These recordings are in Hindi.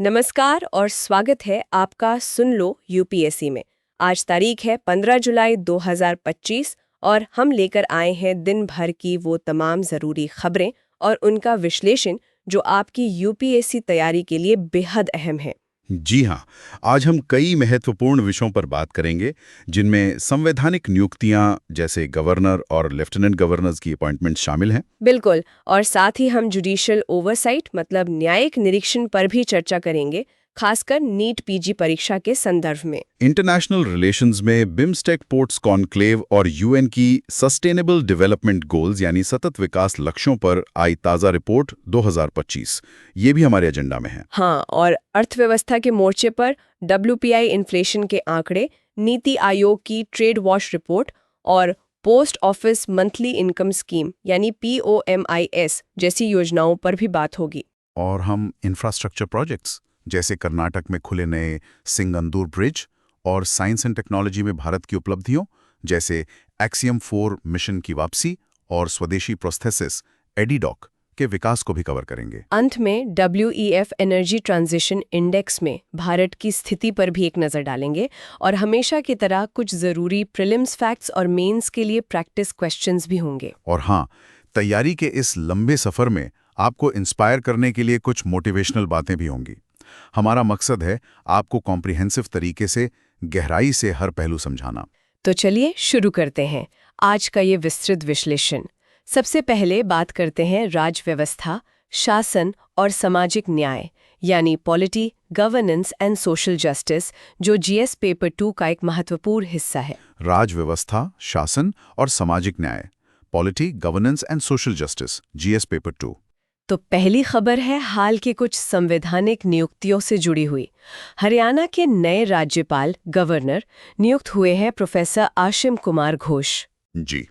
नमस्कार और स्वागत है आपका सुन लो यूपीएससी में। आज तारीख है 15 जुलाई 2025 और हम लेकर आए हैं दिन भर की वो तमाम ज़रूरी खबरें और उनका विश्लेषण जो आपकी यूपीएससी तैयारी के लिए बेहद अहम है। जी हाँ। आज हम कई महत्वपूर्ण विषयों पर बात करेंगे, जिनमें संवैधानिक नियुक्तियां जैसे गवर्नर और लेफ्टिनेंट गवर्नर्स की अपॉइंटमेंट शामिल हैं। बिल्कुल, और साथ ही हम जुडिशियल ओवरसाइट मतलब न्यायिक निरीक्षण पर भी चर्चा करेंगे, खासकर नीट पीजी परीक्षा के संदर्भ में। इंटरनेशनल रिलेशंस में बिम्स्टेक पोर्ट्स कॉन्क्लेव और यूएन की सस्टेनेबल डेवलपमेंट गोल्स यानी सतत विकास लक्ष्यों पर आई ताज़ा रिपोर्ट 2025, ये भी हमारे एजेंडा में है। हाँ, और अर्थव्यवस्था के मोर्चे पर डब्ल्यूपीआई इन्फ्लेशन के आंकड़े, नीति आयोग की ट्रेड वॉच रिपोर्ट और post office monthly income scheme यानी पीओएमआईएस जैसी योजनाओं पर भी बात होगी। और हम इंफ्रास्ट्रक्चर प्रोजेक्ट्स जैसे कर्नाटक में खुले नए सिंगंदूर ब्रिज और साइंस एंड टेक्नोलॉजी में भारत की उपलब्धियों जैसे एक्सियम 4 मिशन की वापसी और स्वदेशी प्रोस्थेसिस एडीडॉक के विकास को भी कवर करेंगे। अंत में डब्ल्यूईएफ एनर्जी ट्रांजिशन इंडेक्स में भारत की स्थिति पर भी एक नज़र डालेंगे और हमेशा की तरह कुछ ज़रूरी प्रीलिम्स फैक्ट्स और मेंस के लिए प्रैक्टिस क्वेश्चंस भी होंगे। और हाँ, तैयारी के इस लंबे सफ़र में आपको इंस्पायर करने के लिए कुछ मोटिवेशनल बातें भी होंगी। हमारा मकसद है आपको कॉम्प्रिहेंसिव तरीके से गहराई से हर पहलू समझाना। तो चलिए शुरू करते हैं आज का ये विस्तृत विश्लेषण। सबसे पहले बात करते हैं राज व्यवस्था, शासन और सामाजिक न्याय यानी polity, governance and social justice, जो जीएस पेपर 2 का एक महत्वपूर्ण हिस्सा है। राज व्यवस्था, शासन और सामाजिक न्याय, polity, governance and social justice, GS paper 2। तो पहली खबर है हाल के कुछ संवैधानिक नियुक्तियों से जुड़ी हुई। हरियाणा के नए राज्यपाल गवर्नर नियुक्त हुए हैं प्रोफेसर आशिम कुमार घोष। जी।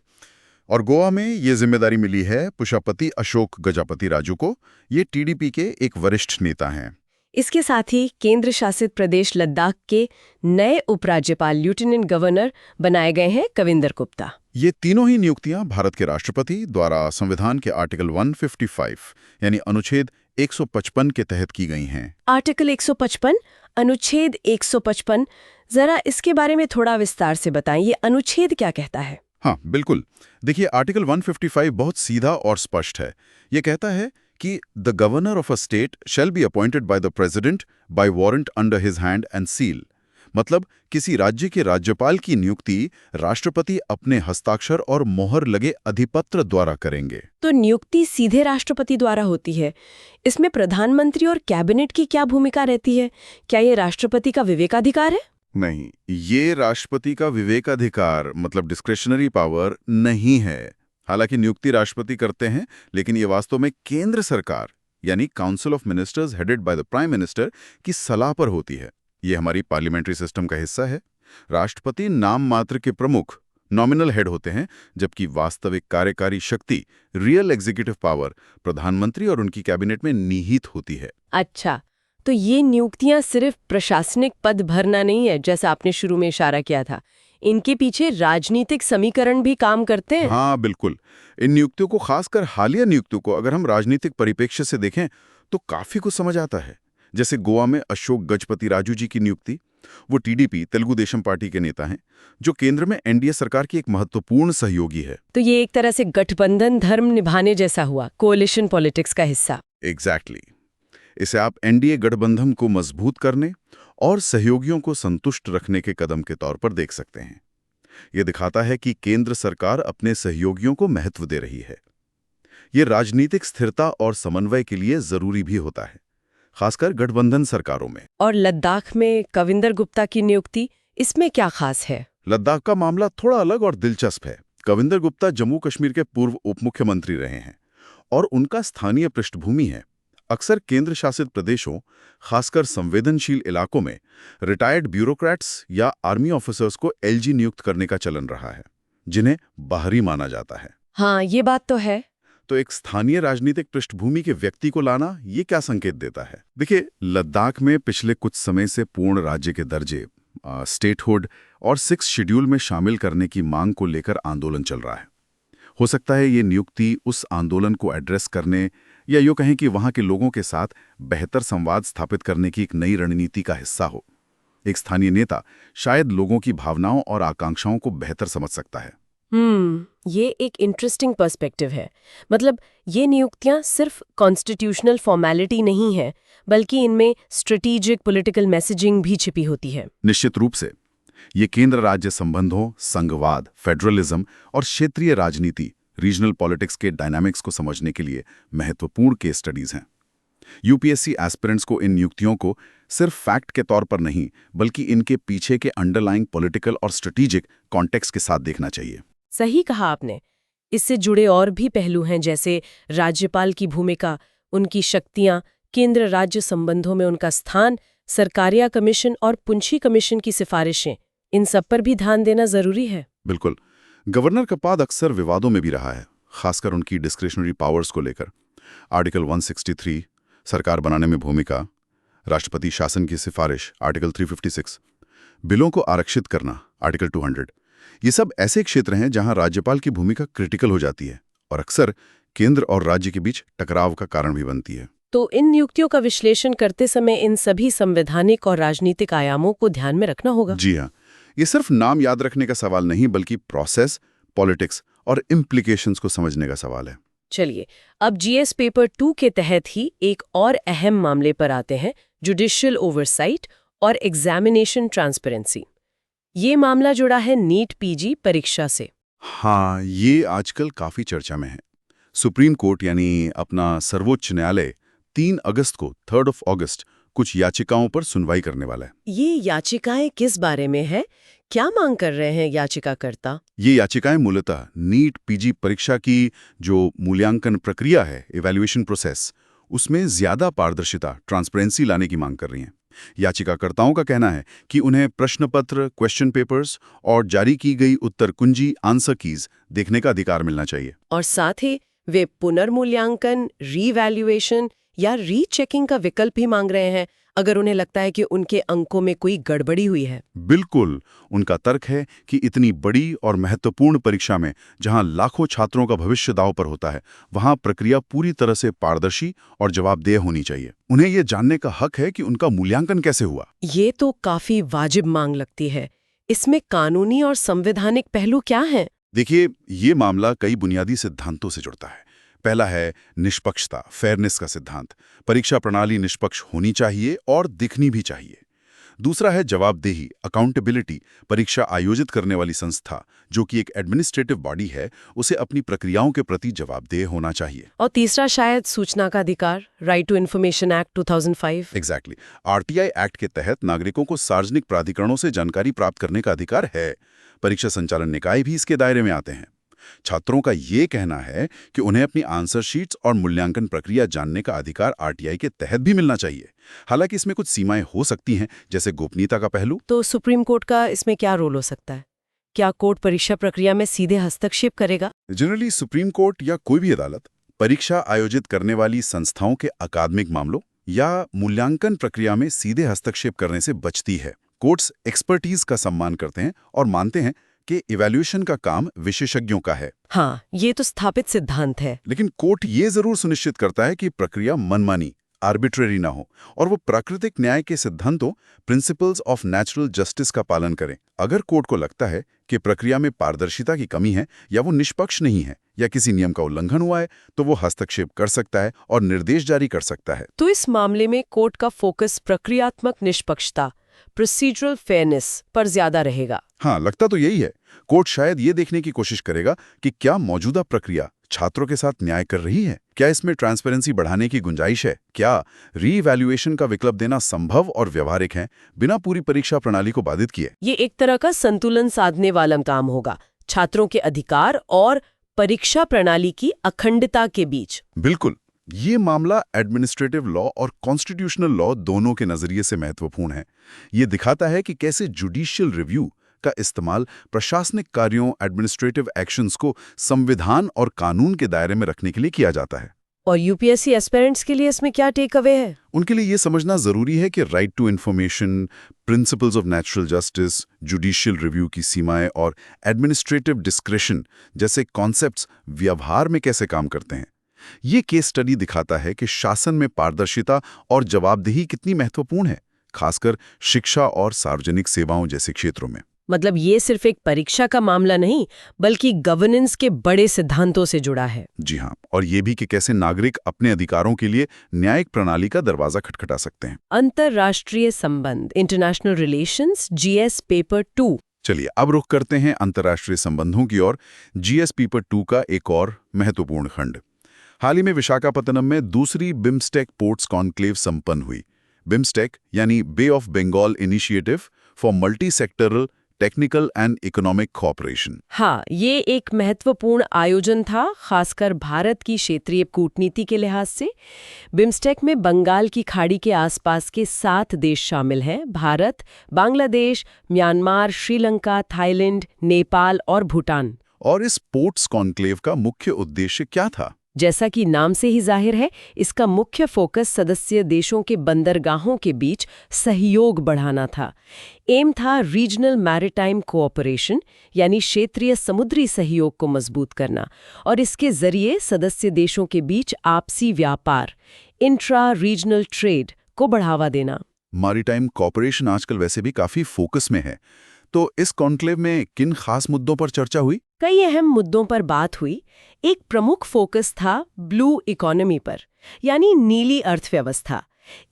और गोवा में ये जिम्मेदारी मिली है पुष्पति अशोक गजापति राजू को। ये टीडीपी के एक वरिष्ठ नेता हैं। इसके साथ ही केंद्र शासित प्रदेश लद्दाख के नए उपराज्यपाल लेफ्टिनेंट गवर्नर बनाए गए हैं कविंदर गुप्ता। ये तीनों ही नियुक्तियां भारत के राष्ट्रपति द्वारा संविधान के आर्टिकल 155 यानी अनुच्छेद 155 के तहत की गई हैं। आर्टिकल 155, अनुच्छेद 155, जरा इसके बारे में थोड़ा विस्तार से बताएं, ये अनुच्छेद क्या कहता है? हाँ, बिल्कुल। देखिए, आर्टिकल 155 बहुत सीधा और स्पष्ट है। ये कहता है कि the governor of a state shall be appointed by the president bye warrant under his hand and seal. मतलब किसी राज्य के राज्यपाल की नियुक्ति राष्ट्रपति अपने हस्ताक्षर और मोहर लगे अधिपत्र द्वारा करेंगे। तो नियुक्ति सीधे राष्ट्रपति द्वारा होती है। इसमें प्रधानमंत्री और कैबिनेट की क्या भूमिका रहती है? क्या ये राष्ट्रपति का विवेकाधिकार है? नहीं, ये राष्ट्रपति का विवेकाधिकार मतलब डिस्क्रेशनरी पावर नहीं है। हालांकि नियुक्ति राष्ट्रपति करते हैं, लेकिन ये वास्तव में केंद्र सरकार यानी council of ministers headed by the prime minister की सलाह पर होती है। ये हमारी पार्लियामेंट्री सिस्टम का हिस्सा है। राष्ट्रपति नाम मात्र के प्रमुख नॉमिनल हेड होते हैं, जबकि वास्तविक कार्यकारी शक्ति रियल एग्जीक्यूटिव पावर प्रधानमंत्री और उनकी कैबिनेट में निहित होती है। अच्छा, तो ये नियुक्तियां सिर्फ प्रशासनिक पद भरना नहीं है जैसा आपने शुरू में इशारा किया था, इनके पीछे राजनीतिक समीकरण भी काम करते हैं। हाँ, बिल्कुल। इन नियुक्तियों को, खासकर हालिया नियुक्तियों को अगर हम राजनीतिक परिप्रेक्ष्य से देखें तो काफी कुछ समझ आता है। जैसे गोवा में अशोक गजपति राजू जी की नियुक्ति। वो टीडीपी तेलुगु देशम पार्टी के नेता हैं, जो केंद्र में एनडीए सरकार की एक महत्वपूर्ण सहयोगी है। तो ये एक तरह से गठबंधन धर्म निभाने जैसा हुआ, कोalition पॉलिटिक्स का हिस्सा। एग्जैक्टली। इसे आप एनडीए गठबंधन को मजबूत करने और सहयोगियों को संतुष्ट रखने के कदम के तौर पर देख सकते हैं। यह दिखाता है कि केंद्र सरकार अपने सहयोगियों को महत्व दे रही है। ये राजनीतिक स्थिरता और समन्वय के लिए जरूरी भी होता है, खासकर गठबंधन सरकारों में। और लद्दाख में कविंदर गुप्ता की नियुक्ति, इसमें क्या खास है? लद्दाख का मामला थोड़ा अलग और दिलचस्प है। कविंदर गुप्ता जम्मू कश्मीर के पूर्व उप मुख्यमंत्री रहे हैं और उनका स्थानीय पृष्ठभूमि है। अक्सर केंद्र शासित प्रदेशों, खासकर संवेदनशील इलाकों में रिटायर्ड ब्यूरोक्रेट्स या आर्मी ऑफिसर्स को एलजी नियुक्त करने का चलन रहा है, जिन्हें बाहरी माना जाता है। हाँ, ये बात तो है। तो एक स्थानीय राजनीतिक पृष्ठभूमि के व्यक्ति को लाना, ये क्या संकेत देता है? देखिए, लद्दाख में पिछले कुछ समय से पूर्ण राज्य के दर्जे, स्टेटहुड और 6 शेड्यूल में शामिल करने की मांग को लेकर आंदोलन चल रहा है। हो सकता है ये नियुक्ति उस आंदोलन को एड्रेस करने या यूँ कहें कि वहाँ के लोगों के साथ बेहतर संवाद स्थापित करने की एक नई रणनीति का हिस्सा हो। एक स्थानीय नेता शायद लोगों की भावनाओं और आकांक्षाओं को बेहतर समझ सकता है। ये एक इंटरेस्टिंग पर्सपेक्टिव है। मतलब ये नियुक्तियां सिर्फ कॉन्स्टिट्यूशनल फॉर्मेलिटी नहीं है, बल्कि इनमें स्ट्रेटेजिक पॉलिटिकल मैसेजिंग भी छिपी होती है। निश्चित रूप से ये केंद्र राज्य संबंधों, संघवाद, फेडरलिज्म और क्षेत्रीय राजनीति, रीजनल पॉलिटिक्स के डायनामिक्स को समझने के लिए महत्वपूर्ण केस स्टडीज हैं। यूपीएससी एस्पिरेंट्स को इन नियुक्तियों को सिर्फ फैक्ट के तौर पर नहीं, बल्कि इनके पीछे के अंडरलाइंग पॉलिटिकल और स्ट्रेटेजिक कॉन्टेक्स्ट के साथ देखना चाहिए। सही कहा आपने। इससे जुड़े और भी पहलू हैं, जैसे राज्यपाल की भूमिका, उनकी शक्तियां, केंद्र राज्य संबंधों में उनका स्थान, सरकारिया कमीशन और पुंछी कमीशन की सिफारिशें। इन सब पर भी ध्यान देना जरूरी है। बिल्कुल। गवर्नर का पद अक्सर विवादों में भी रहा है, खासकर उनकी डिस्क्रिशनरी पावर्स को लेकर। आर्टिकल 163 सरकार बनाने में भूमिका, राष्ट्रपति शासन की सिफारिश आर्टिकल 356, बिलों को आरक्षित करना आर्टिकल 200, ये सब ऐसे क्षेत्र हैं जहां राज्यपाल की भूमिका क्रिटिकल हो जाती है और अक्सर केंद्र और राज्य के बीच टकराव का कारण भी बनती है। तो इन नियुक्तियों का विश्लेषण करते समय इन सभी संवैधानिक और राजनीतिक आयामों को ध्यान में रखना होगा। जी हाँ, ये सिर्फ नाम याद रखने का सवाल नहीं, बल्कि प्रोसेस, पॉलिटिक्स और इम्प्लीकेशंस को समझने का सवाल है। चलिए, अब जीएस पेपर 2 के तहत ही एक और अहम मामले पर आते हैं, जुडिशियल ओवरसाइट और एग्जामिनेशन ट्रांसपेरेंसी। ये मामला जुड़ा है नीट पीजी परीक्षा से। हाँ, ये आजकल काफी चर्चा में है। सुप्रीम कोर्ट यानी अपना सर्वोच्च न्यायालय 3 अगस्त को 3 अगस्त कुछ याचिकाओं पर सुनवाई करने वाला है। ये याचिकाएं किस बारे में है? क्या मांग कर रहे हैं याचिकाकर्ता? ये याचिकाएं मूलतः नीट पीजी परीक्षा की जो मूल्यांकन प्रक्रिया है, इवैल्यूएशन प्रोसेस, उसमें ज्यादा पारदर्शिता, ट्रांसपेरेंसी लाने की मांग कर रही हैं। याचिकाकर्ताओं का कहना है कि उन्हें प्रश्न पत्र, क्वेश्चन पेपर्स और जारी की गई उत्तर कुंजी, आंसर कीज देखने का अधिकार मिलना चाहिए। और साथ ही वे पुनर्मूल्यांकन, रीवैल्यूएशन या रीचेकिंग का विकल्प भी मांग रहे हैं, अगर उन्हें लगता है कि उनके अंकों में कोई गड़बड़ी हुई है। बिल्कुल। उनका तर्क है कि इतनी बड़ी और महत्वपूर्ण परीक्षा में जहां लाखों छात्रों का भविष्य दांव पर होता है, वहां प्रक्रिया पूरी तरह से पारदर्शी और जवाबदेह होनी चाहिए। उन्हें ये जानने का हक है कि उनका मूल्यांकन कैसे हुआ। ये तो काफी वाजिब मांग लगती है। इसमें कानूनी और संवैधानिक पहलू क्या हैं? देखिए, ये मामला कई बुनियादी सिद्धांतों से जुड़ता है। पहला है निष्पक्षता, फेयरनेस का सिद्धांत। परीक्षा प्रणाली निष्पक्ष होनी चाहिए और दिखनी भी चाहिए। दूसरा है जवाबदेही, अकाउंटेबिलिटी। परीक्षा आयोजित करने वाली संस्था, जो कि एक एडमिनिस्ट्रेटिव बॉडी है, उसे अपनी प्रक्रियाओं के प्रति जवाबदेह होना चाहिए। और तीसरा शायद सूचना का अधिकार, right to information act 2005। Exactly. RTI act के तहत नागरिकों को सार्वजनिक प्राधिकरणों से जानकारी प्राप्त करने का अधिकार है। परीक्षा संचालन निकाय भी इसके दायरे में आते हैं। छात्रों का ये कहना है कि उन्हें अपनी आंसर शीट्स और मूल्यांकन प्रक्रिया जानने का अधिकार आरटीआई के तहत भी मिलना चाहिए। हालांकि इसमें कुछ सीमाएं हो सकती हैं, जैसे गोपनीयता का पहलू। तो सुप्रीम कोर्ट का इसमें क्या रोल हो सकता है? क्या कोर्ट परीक्षा प्रक्रिया में सीधे हस्तक्षेप करेगा? जनरली सुप्रीम कोर्ट या कोई भी अदालत परीक्षा आयोजित करने वाली संस्थाओं के अकादमिक मामलों या मूल्यांकन प्रक्रिया में सीधे हस्तक्षेप करने से बचती है। कोर्ट्स एक्सपर्टीज का सम्मान करते हैं और मानते हैं कि इवैल्यूएशन का काम विशेषज्ञों का है। हाँ, ये तो स्थापित सिद्धांत है। लेकिन कोर्ट ये जरूर सुनिश्चित करता है कि प्रक्रिया मनमानी, आर्बिट्रेरी ना हो और वो प्राकृतिक न्याय के सिद्धांतों, प्रिंसिपल्स ऑफ नेचुरल जस्टिस का पालन करें। अगर कोर्ट को लगता है कि प्रक्रिया में पारदर्शिता की कमी है या वो निष्पक्ष नहीं है या किसी नियम का उल्लंघन हुआ है, तो वो हस्तक्षेप कर सकता है और निर्देश जारी कर सकता है। तो इस मामले में कोर्ट का फोकस प्रक्रियात्मक निष्पक्षता, प्रोसीजरल फेयरनेस पर ज्यादा रहेगा। हाँ, लगता तो यही है। कोर्ट शायद ये देखने की कोशिश करेगा कि क्या मौजूदा प्रक्रिया छात्रों के साथ न्याय कर रही है, क्या इसमें ट्रांसपेरेंसी बढ़ाने की गुंजाइश है, क्या रीवैल्यूएशन का विकल्प देना संभव और व्यवहारिक है बिना पूरी परीक्षा प्रणाली को बाधित किए। ये एक तरह का संतुलन साधने वाला काम होगा, छात्रों के अधिकार और परीक्षा प्रणाली की अखंडता के बीच। बिल्कुल। ये मामला एडमिनिस्ट्रेटिव लॉ और कॉन्स्टिट्यूशनल लॉ दोनों के नजरिए से महत्वपूर्ण है। ये दिखाता है कि कैसे जुडिशियल रिव्यू का इस्तेमाल प्रशासनिक कार्यों, एडमिनिस्ट्रेटिव एक्शंस को संविधान और कानून के दायरे में रखने के लिए किया जाता है। और यूपीएससी एस्पिरेंट्स के लिए इसमें क्या टेक अवे है? उनके लिए ये समझना जरूरी है कि right to information, principles of natural justice, judicial review की सीमाएं और एडमिनिस्ट्रेटिव डिस्क्रेशन जैसे कॉन्सेप्ट्स व्यवहार में कैसे काम करते हैं। ये केस स्टडी दिखाता है कि शासन में पारदर्शिता और जवाबदेही कितनी महत्वपूर्ण है, खासकर शिक्षा और सार्वजनिक सेवाओं जैसे क्षेत्रों में। मतलब ये सिर्फ एक परीक्षा का मामला नहीं, बल्कि गवर्नेंस के बड़े सिद्धांतों से जुड़ा है। जी हाँ, और ये भी कि कैसे नागरिक अपने अधिकारों के लिए न्यायिक प्रणाली का दरवाजा खटखटा सकते हैं। अंतर्राष्ट्रीय संबंध, इंटरनेशनल रिलेशंस, जीएस पेपर 2। चलिए अब रुख करते हैं अंतर्राष्ट्रीय संबंधों की ओर। जीएस पेपर 2 का एक और महत्वपूर्ण खंड। हाल ही में विशाखापत्तनम में दूसरी बिम्स्टेक पोर्ट्स कॉन्क्लेव संपन्न हुई। बिम्स्टेक यानी bay of Bengal initiative for multi sectoral technical and economic cooperation. हाँ, ये एक महत्वपूर्ण आयोजन था, खासकर भारत की क्षेत्रीय कूटनीति के लिहाज से। बिम्स्टेक में बंगाल की खाड़ी के आसपास के 7 देश शामिल हैं: भारत, बांग्लादेश, म्यांमार, श्रीलंका, थाईलैंड, नेपाल और भूटान। और इस पोर्ट्स कॉन्क्लेव का मुख्य उद्देश्य क्या था? जैसा कि नाम से ही जाहिर है, इसका मुख्य फोकस सदस्य देशों के बंदरगाहों के बीच सहयोग बढ़ाना था। एम था रीजनल मैरिटाइम कोऑपरेशन, यानी क्षेत्रीय समुद्री सहयोग को मजबूत करना, और इसके जरिए सदस्य देशों के बीच आपसी व्यापार, इंट्रा रीजनल ट्रेड को बढ़ावा देना। मैरिटाइम कोऑपरेशन आजकल वैसे भी काफी फोकस में है, तो इस कॉन्क्लेव में किन खास मुद्दों पर चर्चा हुई? कई अहम मुद्दों पर बात हुई। एक प्रमुख फोकस था ब्लू इकोनॉमी पर, यानी नीली अर्थव्यवस्था।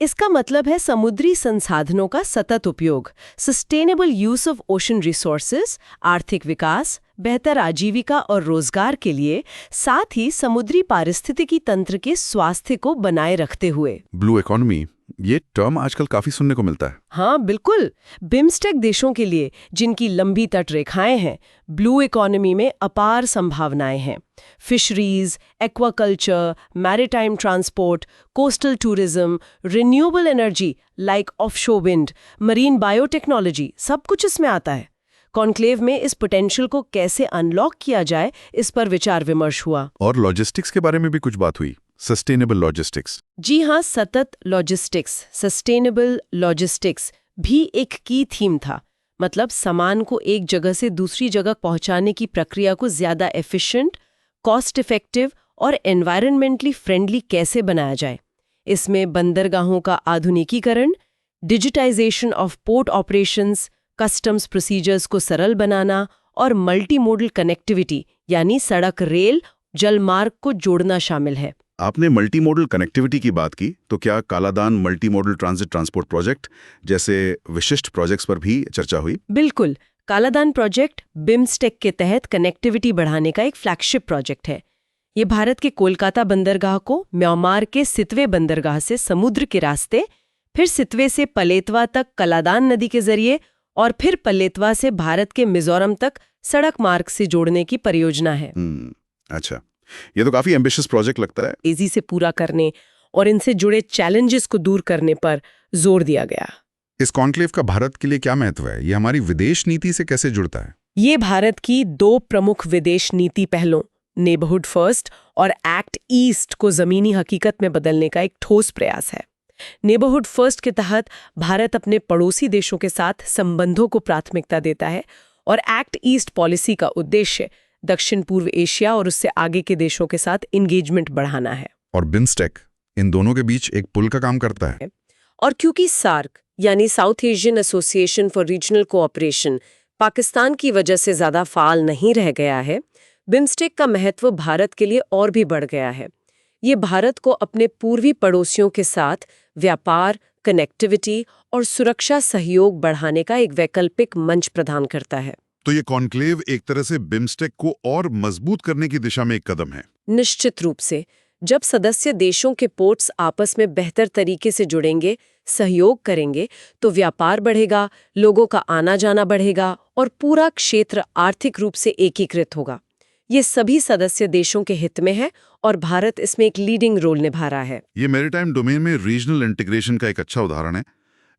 इसका मतलब है समुद्री संसाधनों का सतत उपयोग, sustainable use of ocean resources, आर्थिक विकास, बेहतर आजीविका और रोजगार के लिए, साथ ही समुद्री पारिस्थितिकी तंत्र के स्वास्थ्य को बनाए रखते हुए। ब्लू इकोनॉमी, ये टर्म आजकल काफी सुनने को मिलता है। हाँ बिल्कुल, बिम्स्टेक देशों के लिए, जिनकी लंबी तट रेखाएं हैं, ब्लू इकोनॉमी में अपार संभावनाएं हैं। Fisheries, aquaculture, maritime transport, coastal tourism, renewable energy like offshore wind, marine biotechnology, सब कुछ इसमें आता है। कॉन्क्लेव में इस पोटेंशियल को कैसे अनलॉक किया जाए, इस पर विचार विमर्श हुआ। और लॉजिस्टिक्स के बारे में भी कुछ बात हुई, सस्टेनेबल लॉजिस्टिक्स। जी हाँ, सतत लॉजिस्टिक्स, सस्टेनेबल लॉजिस्टिक्स भी एक की थीम था। मतलब सामान को एक जगह से दूसरी जगह पहुंचाने की प्रक्रिया को ज्यादा एफिशिएंट, कॉस्ट इफेक्टिव और एनवायरमेंटली फ्रेंडली कैसे बनाया जाए। इसमें बंदरगाहों का आधुनिकीकरण, digitisation of port operations, customs procedures को सरल बनाना और मल्टी मोडल कनेक्टिविटी यानी सड़क, रेल, जलमार्ग को जोड़ना शामिल है। आपने मल्टी मॉडल कनेक्टिविटी की बात की, तो क्या Kaladan multi modal transit transport project जैसे विशिष्ट प्रोजेक्ट्स पर भी चर्चा हुई? बिल्कुल, कालादान प्रोजेक्ट बिम्स्टेक के तहत कनेक्टिविटी बढ़ाने का एक फ्लैगशिप प्रोजेक्ट है। ये भारत के कोलकाता बंदरगाह को म्यांमार के सितवे बंदरगाह से समुद्र के रास्ते, फिर सितवे से पलेतवा तक कालादान नदी के जरिए और फिर पलेतवा से भारत के मिजोरम तक सड़क मार्ग से जोड़ने की परियोजना है। अच्छा, ये तो काफी एम्बिशियस प्रोजेक्ट लगता है। तेजी से पूरा करने और इनसे जुड़े चैलेंजेस को दूर करने पर जोर दिया गया। इस कॉन्क्लेव का भारत के लिए क्या महत्व है? ये हमारी विदेश नीति से कैसे जुड़ता है? ये भारत की 2 प्रमुख विदेश नीति पहलों, नेबरहुड फर्स्ट और एक्ट ईस्ट को जमीनी हकीकत में बदलने का एक ठोस प्रयास है। नेबरहुड फर्स्ट के तहत भारत अपने पड़ोसी देशों के साथ संबंधों को प्राथमिकता देता है और एक्ट ईस्ट पॉलिसी का उद्देश्य दक्षिण पूर्व एशिया और उससे आगे के देशों के साथ इंगेजमेंट बढ़ाना है। और बिम्स्टेक इन दोनों के बीच एक पुल का काम करता है। और क्योंकि सार्क यानी south Asian association for regional cooperation Pakistan की वजह से ज्यादा फाल नहीं रह गया है, बिम्स्टेक का महत्व भारत के लिए और भी बढ़ गया है। ये भारत को अपने पूर्वी पड़ोसियों के साथ व्यापार, कनेक्टिविटी और सुरक्षा सहयोग बढ़ाने का एक वैकल्पिक मंच प्रदान करता है। तो ये कॉन्क्लेव एक तरह से बिम्स्टेक को और मजबूत करने की दिशा में एक कदम है। निश्चित रूप से, जब सदस्य देशों के पोर्ट्स आपस में बेहतर तरीके से जुड़ेंगे, सहयोग करेंगे, तो व्यापार बढ़ेगा, लोगों का आना जाना बढ़ेगा और पूरा क्षेत्र आर्थिक रूप से एकीकृत होगा। ये सभी सदस्य देशों के हित में है और भारत इसमें एक लीडिंग रोल निभा रहा है। ये मैरीटाइम डोमेन में रीजनल इंटीग्रेशन का एक अच्छा उदाहरण है।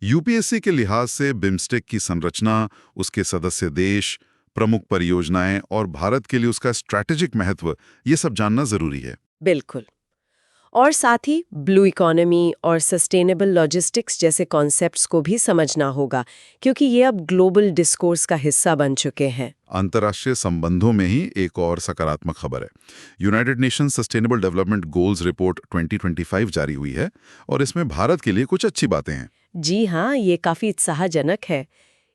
यूपीएससी के लिहाज से बिम्स्टेक की संरचना, उसके सदस्य देश, प्रमुख परियोजनाएं और भारत के लिए उसका स्ट्रैटेजिक महत्व, ये सब जानना जरूरी है। बिल्कुल। और साथ ही ब्लू इकोनॉमी और सस्टेनेबल लॉजिस्टिक्स जैसे कॉन्सेप्ट्स को भी समझना होगा, क्योंकि ये अब ग्लोबल डिस्कोर्स का हिस्सा बन चुके हैं। अंतर्राष्ट्रीय संबंधों में ही एक और सकारात्मक खबर है। United Nations sustainable development goals report 2025 जारी हुई है और इसमें भारत के लिए कुछ अच्छी बातें हैं। जी हाँ, ये काफी उत्साहजनक है।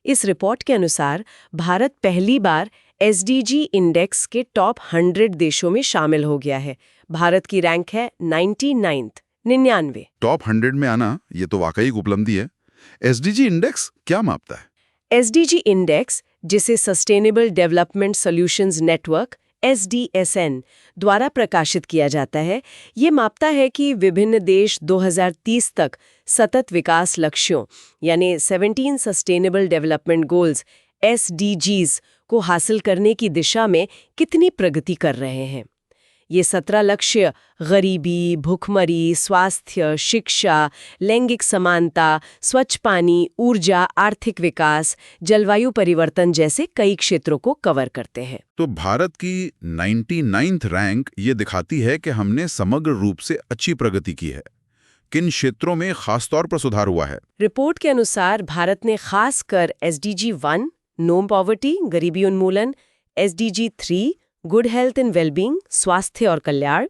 इस रिपोर्ट के अनुसार भारत पहली बार एसडीजी इंडेक्स के टॉप 100 देशों में शामिल हो गया है। भारत की रैंक है 99। टॉप 100 में आना ये तो वाकई एक उपलब्धि है। एसडीजी इंडेक्स क्या मापता है? एसडीजी इंडेक्स, जिसे sustainable development solutions network SDSN द्वारा प्रकाशित किया जाता है, ये मापता है कि विभिन्न देश 2030 तक सतत विकास लक्ष्यों यानी 17 सस्टेनेबल डेवलपमेंट गोल्स SDGs को हासिल करने की दिशा में कितनी प्रगति कर रहे हैं। ये 17 लक्ष्य गरीबी, भूखमरी, स्वास्थ्य, शिक्षा, लैंगिक समानता, स्वच्छ पानी, ऊर्जा, आर्थिक विकास, जलवायु परिवर्तन जैसे कई क्षेत्रों को कवर करते हैं। तो भारत की 99th रैंक ये दिखाती है कि हमने समग्र रूप से अच्छी प्रगति की है। किन क्षेत्रों में खासतौर पर सुधार हुआ है? रिपोर्ट के अनुसार भारत ने खासकर SDG 1 नो पॉवर्टी, गरीबी उन्मूलन, SDG 3 good health and wellbeing, स्वास्थ्य और कल्याण,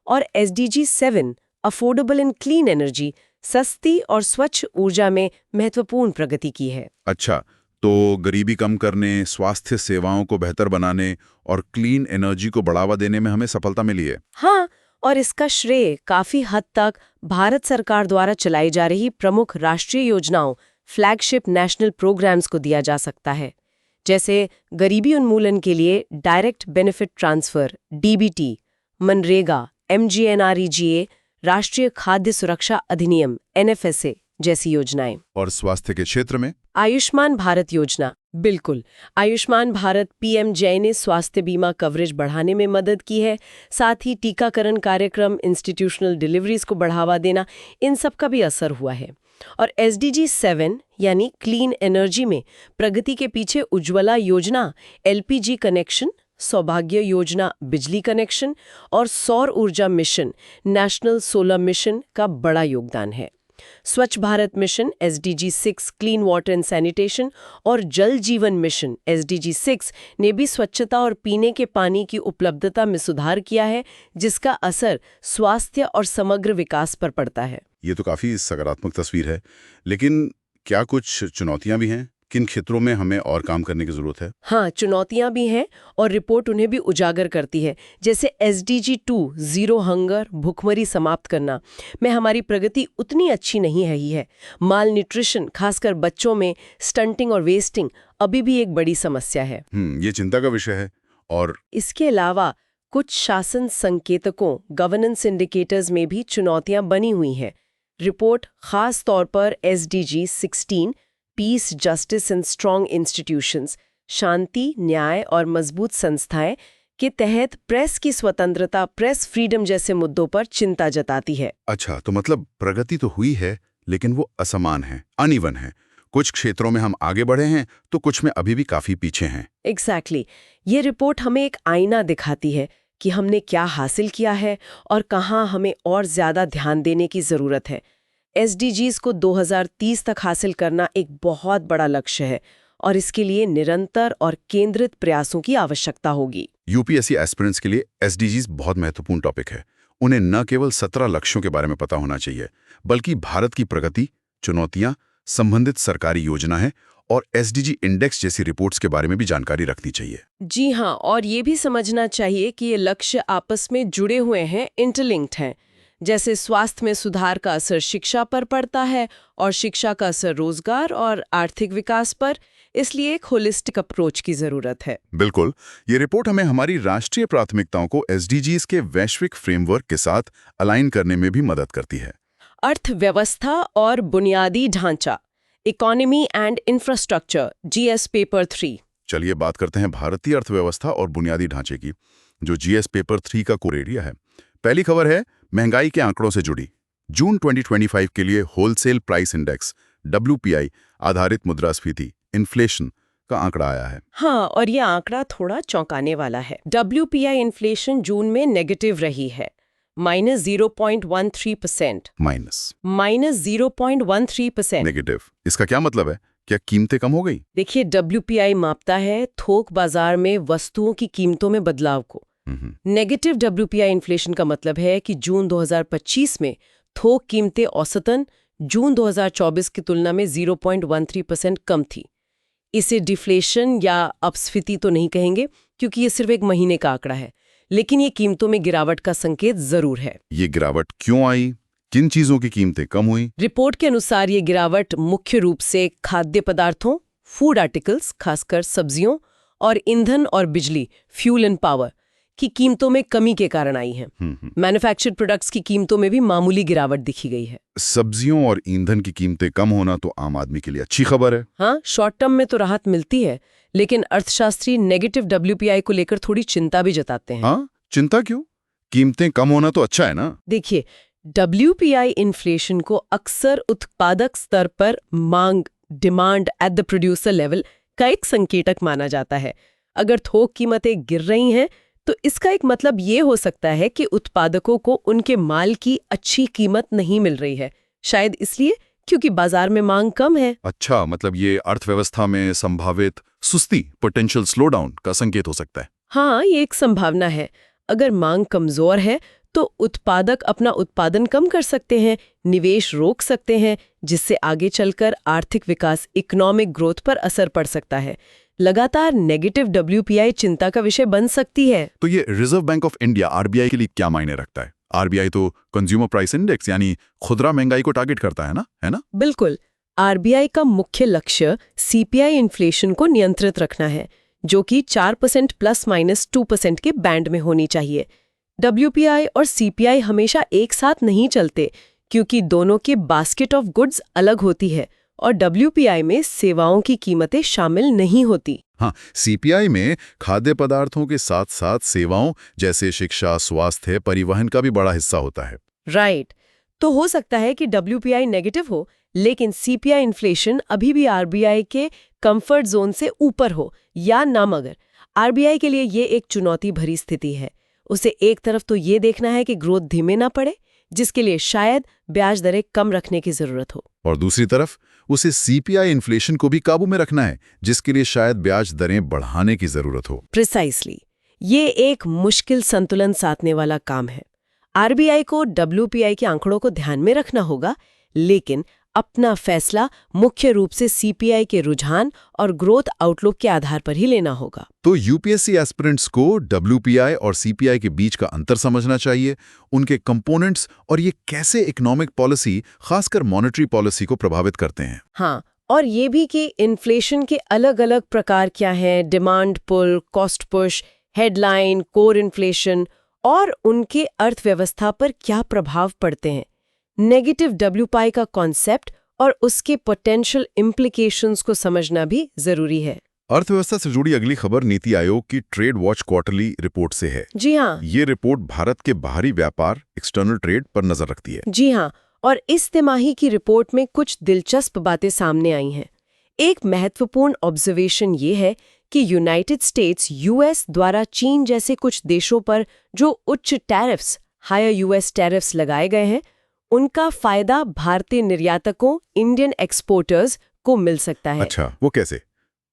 और SDG 7 affordable and clean energy, सस्ती और स्वच्छ ऊर्जा में महत्वपूर्ण प्रगति की है। अच्छा, तो गरीबी कम करने, स्वास्थ्य सेवाओं को बेहतर बनाने और क्लीन एनर्जी को बढ़ावा देने में हमें सफलता मिली है। हाँ, और इसका श्रेय काफी हद तक भारत सरकार द्वारा चलाई जा रही प्रमुख राष्ट्रीय योजनाओं, फ्लैगशिप नेशनल प्रोग्राम्स को दिया जा सकता है, जैसे गरीबी उन्मूलन के लिए direct benefit transfer DBT, MNREGA, MGNREGA, राष्ट्रीय खाद्य सुरक्षा अधिनियम NFSA जैसी योजनाएं। और स्वास्थ्य के क्षेत्र में आयुष्मान भारत योजना, बिल्कुल, आयुष्मान भारत PMJ ने स्वास्थ्य बीमा कवरेज बढ़ाने में मदद की है। साथ ही टीकाकरण कार्यक्रम, इंस्टीट्यूशनल डिलीवरीज को बढ़ावा देना, इन सब का भी असर हुआ है। और SDG 7 यानी क्लीन एनर्जी में प्रगति के पीछे उज्ज्वला योजना, LPG कनेक्शन, सौभाग्य योजना बिजली कनेक्शन और सौर ऊर्जा मिशन, नेशनल सोलर मिशन का बड़ा योगदान है। स्वच्छ Bharat mission SDG 6 clean water and sanitation और जल जीवन मिशन SDG 6 ने भी स्वच्छता और पीने के पानी की उपलब्धता में सुधार किया है, जिसका असर स्वास्थ्य और समग्र विकास पर पड़ता है। ये तो काफी सकारात्मक तस्वीर है, लेकिन क्या कुछ चुनौतियां भी हैं? किन क्षेत्रों में हमें और काम करने की जरूरत है? हाँ, चुनौतियां भी हैं और रिपोर्ट उन्हें भी उजागर करती है। जैसे SDG 2 जीरो हंगर, भूखमरी समाप्त करना में हमारी प्रगति उतनी अच्छी नहीं है। माल न्यूट्रिशन, खासकर बच्चों में स्टंटिंग और वेस्टिंग अभी भी एक बड़ी समस्या है। ये चिंता का विषय है। और इसके अलावा कुछ शासन संकेतकों, गवर्नेंस इंडिकेटर्स में भी चुनौतियां बनी हुई हैं। रिपोर्ट खास तौर पर SDG 16 peace, justice and strong institutions, शांति, न्याय और मजबूत संस्थाएं के तहत प्रेस की स्वतंत्रता, प्रेस फ्रीडम जैसे मुद्दों पर चिंता जताती है। अच्छा, तो मतलब प्रगति तो हुई है, लेकिन वो असमान है, अनइवन है। कुछ क्षेत्रों में हम आगे बढ़े हैं तो कुछ में अभी भी काफी पीछे हैं। एग्जैक्टली। ये रिपोर्ट हमें एक आईना दिखाती है कि हमने क्या हासिल किया है और कहाँ हमें और ज्यादा ध्यान देने की जरूरत है। SDGs को 2030 तक हासिल करना एक बहुत बड़ा लक्ष्य है और इसके लिए निरंतर और केंद्रित प्रयासों की आवश्यकता होगी। UPSC एस्पिरेंट्स के लिए SDGs बहुत महत्वपूर्ण टॉपिक है। उन्हें न केवल 17 लक्ष्यों के बारे में पता होना चाहिए, बल्कि भारत की प्रगति, चुनौतियां, संबंधित सरकारी योजना है और SDG इंडेक्स जैसी रिपोर्ट्स के बारे में भी जानकारी रखनी चाहिए। जी हाँ, और ये भी समझना चाहिए कि ये लक्ष्य आपस में जुड़े हुए हैं, इंटरलिंक्ड हैं। जैसे स्वास्थ्य में सुधार का असर शिक्षा पर पड़ता है और शिक्षा का असर रोजगार और आर्थिक विकास पर, इसलिए एक होलिस्टिक अप्रोच की जरूरत है। बिल्कुल, ये रिपोर्ट हमें हमारी राष्ट्रीय प्राथमिकताओं को SDGs के वैश्विक फ्रेमवर्क के साथ अलाइन करने में भी मदद करती है। अर्थव्यवस्था और बुनियादी ढांचा, economy and infrastructure, GS paper 3। चलिए बात करते हैं भारतीय अर्थव्यवस्था और बुनियादी ढांचे की, जो GS पेपर 3 का कोर एरिया है। पहली खबर है महंगाई के आंकड़ों से जुड़ी। जून 2025 के लिए होलसेल प्राइस इंडेक्स WPI आधारित मुद्रास्फीति इन्फ्लेशन का आंकड़ा आया है। हाँ, और ये आंकड़ा थोड़ा चौंकाने वाला है। WPI इन्फ्लेशन जून में नेगेटिव रही है। -0.13%। -0.13%। नेगेटिव। इसका क्या मतलब है? क्या कीमतें कम हो गई? देखिए, WPI मापता है थोक बाजार में वस्तुओं की कीमतों में बदलाव को। नेगेटिव WPI इन्फ्लेशन का मतलब है कि जून 2025 में थोक कीमतें औसतन जून 2024 की तुलना में 0.13% कम थी। इसे डिफ्लेशन या अपस्फीति तो नहीं कहेंगे, क्योंकि ये सिर्फ एक महीने का आंकड़ा है, लेकिन ये कीमतों में गिरावट का संकेत जरूर है। ये गिरावट क्यों आई? किन चीजों की कीमतें कम हुई? रिपोर्ट के अनुसार ये गिरावट मुख्य रूप से खाद्य पदार्थों, फूड आर्टिकल्स, खासकर सब्जियों, और ईंधन और बिजली, फ्यूल एंड पावर की कीमतों में कमी के कारण आई है। मैन्युफैक्चर्ड प्रोडक्ट्स की कीमतों में भी मामूली गिरावट दिखी गई है। सब्जियों और ईंधन की कीमतें कम होना तो आम आदमी के लिए अच्छी खबर है। हाँ, शॉर्ट टर्म में तो राहत मिलती है, लेकिन अर्थशास्त्री नेगेटिव WPI को लेकर थोड़ी चिंता भी जताते हैं। हाँ, चिंता क्यों? कीमतें कम होना तो अच्छा है ना। देखिए, WPI इन्फ्लेशन को अक्सर उत्पादक स्तर पर मांग, demand at the producer level का एक संकेतक माना जाता है। अगर थोक कीमतें गिर रही हैं तो इसका एक मतलब ये हो सकता है कि उत्पादकों को उनके माल की अच्छी कीमत नहीं मिल रही है, शायद इसलिए क्योंकि बाजार में मांग कम है। अच्छा, मतलब ये अर्थव्यवस्था में संभावित सुस्ती, पोटेंशियल स्लोडाउन का संकेत हो सकता है। हाँ, ये एक संभावना है। अगर मांग कमजोर है तो उत्पादक अपना उत्पादन कम कर सकते हैं, निवेश रोक सकते हैं, जिससे आगे चलकर आर्थिक विकास, इकोनॉमिक ग्रोथ पर असर पड़ सकता है। लगातार नेगेटिव WPI चिंता का विषय बन सकती है। तो ये reserve bank of India RBI के लिए क्या मायने रखता है? RBI तो कंज्यूमर प्राइस इंडेक्स यानी खुदरा महंगाई को टारगेट करता है ना? बिल्कुल। RBI का मुख्य लक्ष्य CPI इन्फ्लेशन को नियंत्रित रखना है, जो कि 4% ±2% के बैंड में होनी चाहिए। WPI और CPI हमेशा एक साथ नहीं चलते, क्योंकि दोनों के बास्केट ऑफ गुड्स अलग होती है और WPI में सेवाओं की कीमतें शामिल नहीं होती। हाँ, CPI में खाद्य पदार्थों के साथ साथ सेवाओं जैसे शिक्षा, स्वास्थ्य, परिवहन का भी बड़ा हिस्सा होता है। राइट। तो हो सकता है कि WPI नेगेटिव हो, लेकिन CPI इन्फ्लेशन अभी भी RBI के कंफर्ट जोन से ऊपर हो या ना। मगर RBI के लिए ये एक चुनौती भरी स्थिति है। उसे एक तरफ तो ये देखना है कि ग्रोथ धीमे ना पड़े, जिसके लिए शायद ब्याज दरें कम रखने की जरूरत हो, और दूसरी तरफ उसे CPI इन्फ्लेशन को भी काबू में रखना है, जिसके लिए शायद ब्याज दरें बढ़ाने की जरूरत हो। प्रिसाइसली। ये एक मुश्किल संतुलन साधने वाला काम है। RBI को WPI के आंकड़ों को ध्यान में रखना होगा, लेकिन अपना फैसला मुख्य रूप से CPI के रुझान और ग्रोथ आउटलुक के आधार पर ही लेना होगा। तो UPSC एस्पिरेंट्स को WPI और CPI के बीच का अंतर समझना चाहिए, उनके कंपोनेंट्स और ये कैसे इकोनॉमिक पॉलिसी, खासकर मॉनेटरी पॉलिसी को प्रभावित करते हैं। हाँ, और ये भी कि इन्फ्लेशन के अलग-अलग प्रकार क्या हैं, demand pull, cost push, headline, core inflation, और उनके अर्थव्यवस्था पर क्या प्रभाव पड़ते हैं। नेगेटिव WPI का कॉन्सेप्ट और उसके पोटेंशियल इम्प्लीकेशंस को समझना भी जरूरी है। अर्थव्यवस्था से जुड़ी अगली खबर नीति आयोग की ट्रेड वॉच क्वार्टरली रिपोर्ट से है। जी हाँ। ये रिपोर्ट भारत के बाहरी व्यापार, एक्सटर्नल ट्रेड पर नजर रखती है। जी हाँ, और इस तिमाही की रिपोर्ट में कुछ दिलचस्प बातें सामने आई हैं। एक महत्वपूर्ण ऑब्जर्वेशन ये है कि यूनाइटेड स्टेट्स US द्वारा चीन जैसे कुछ देशों पर जो उच्च टैरिफ्स, हायर US टैरिफ्स लगाए गए हैं, उनका फायदा भारतीय निर्यातकों, इंडियन एक्सपोर्टर्स को मिल सकता है। अच्छा, वो कैसे?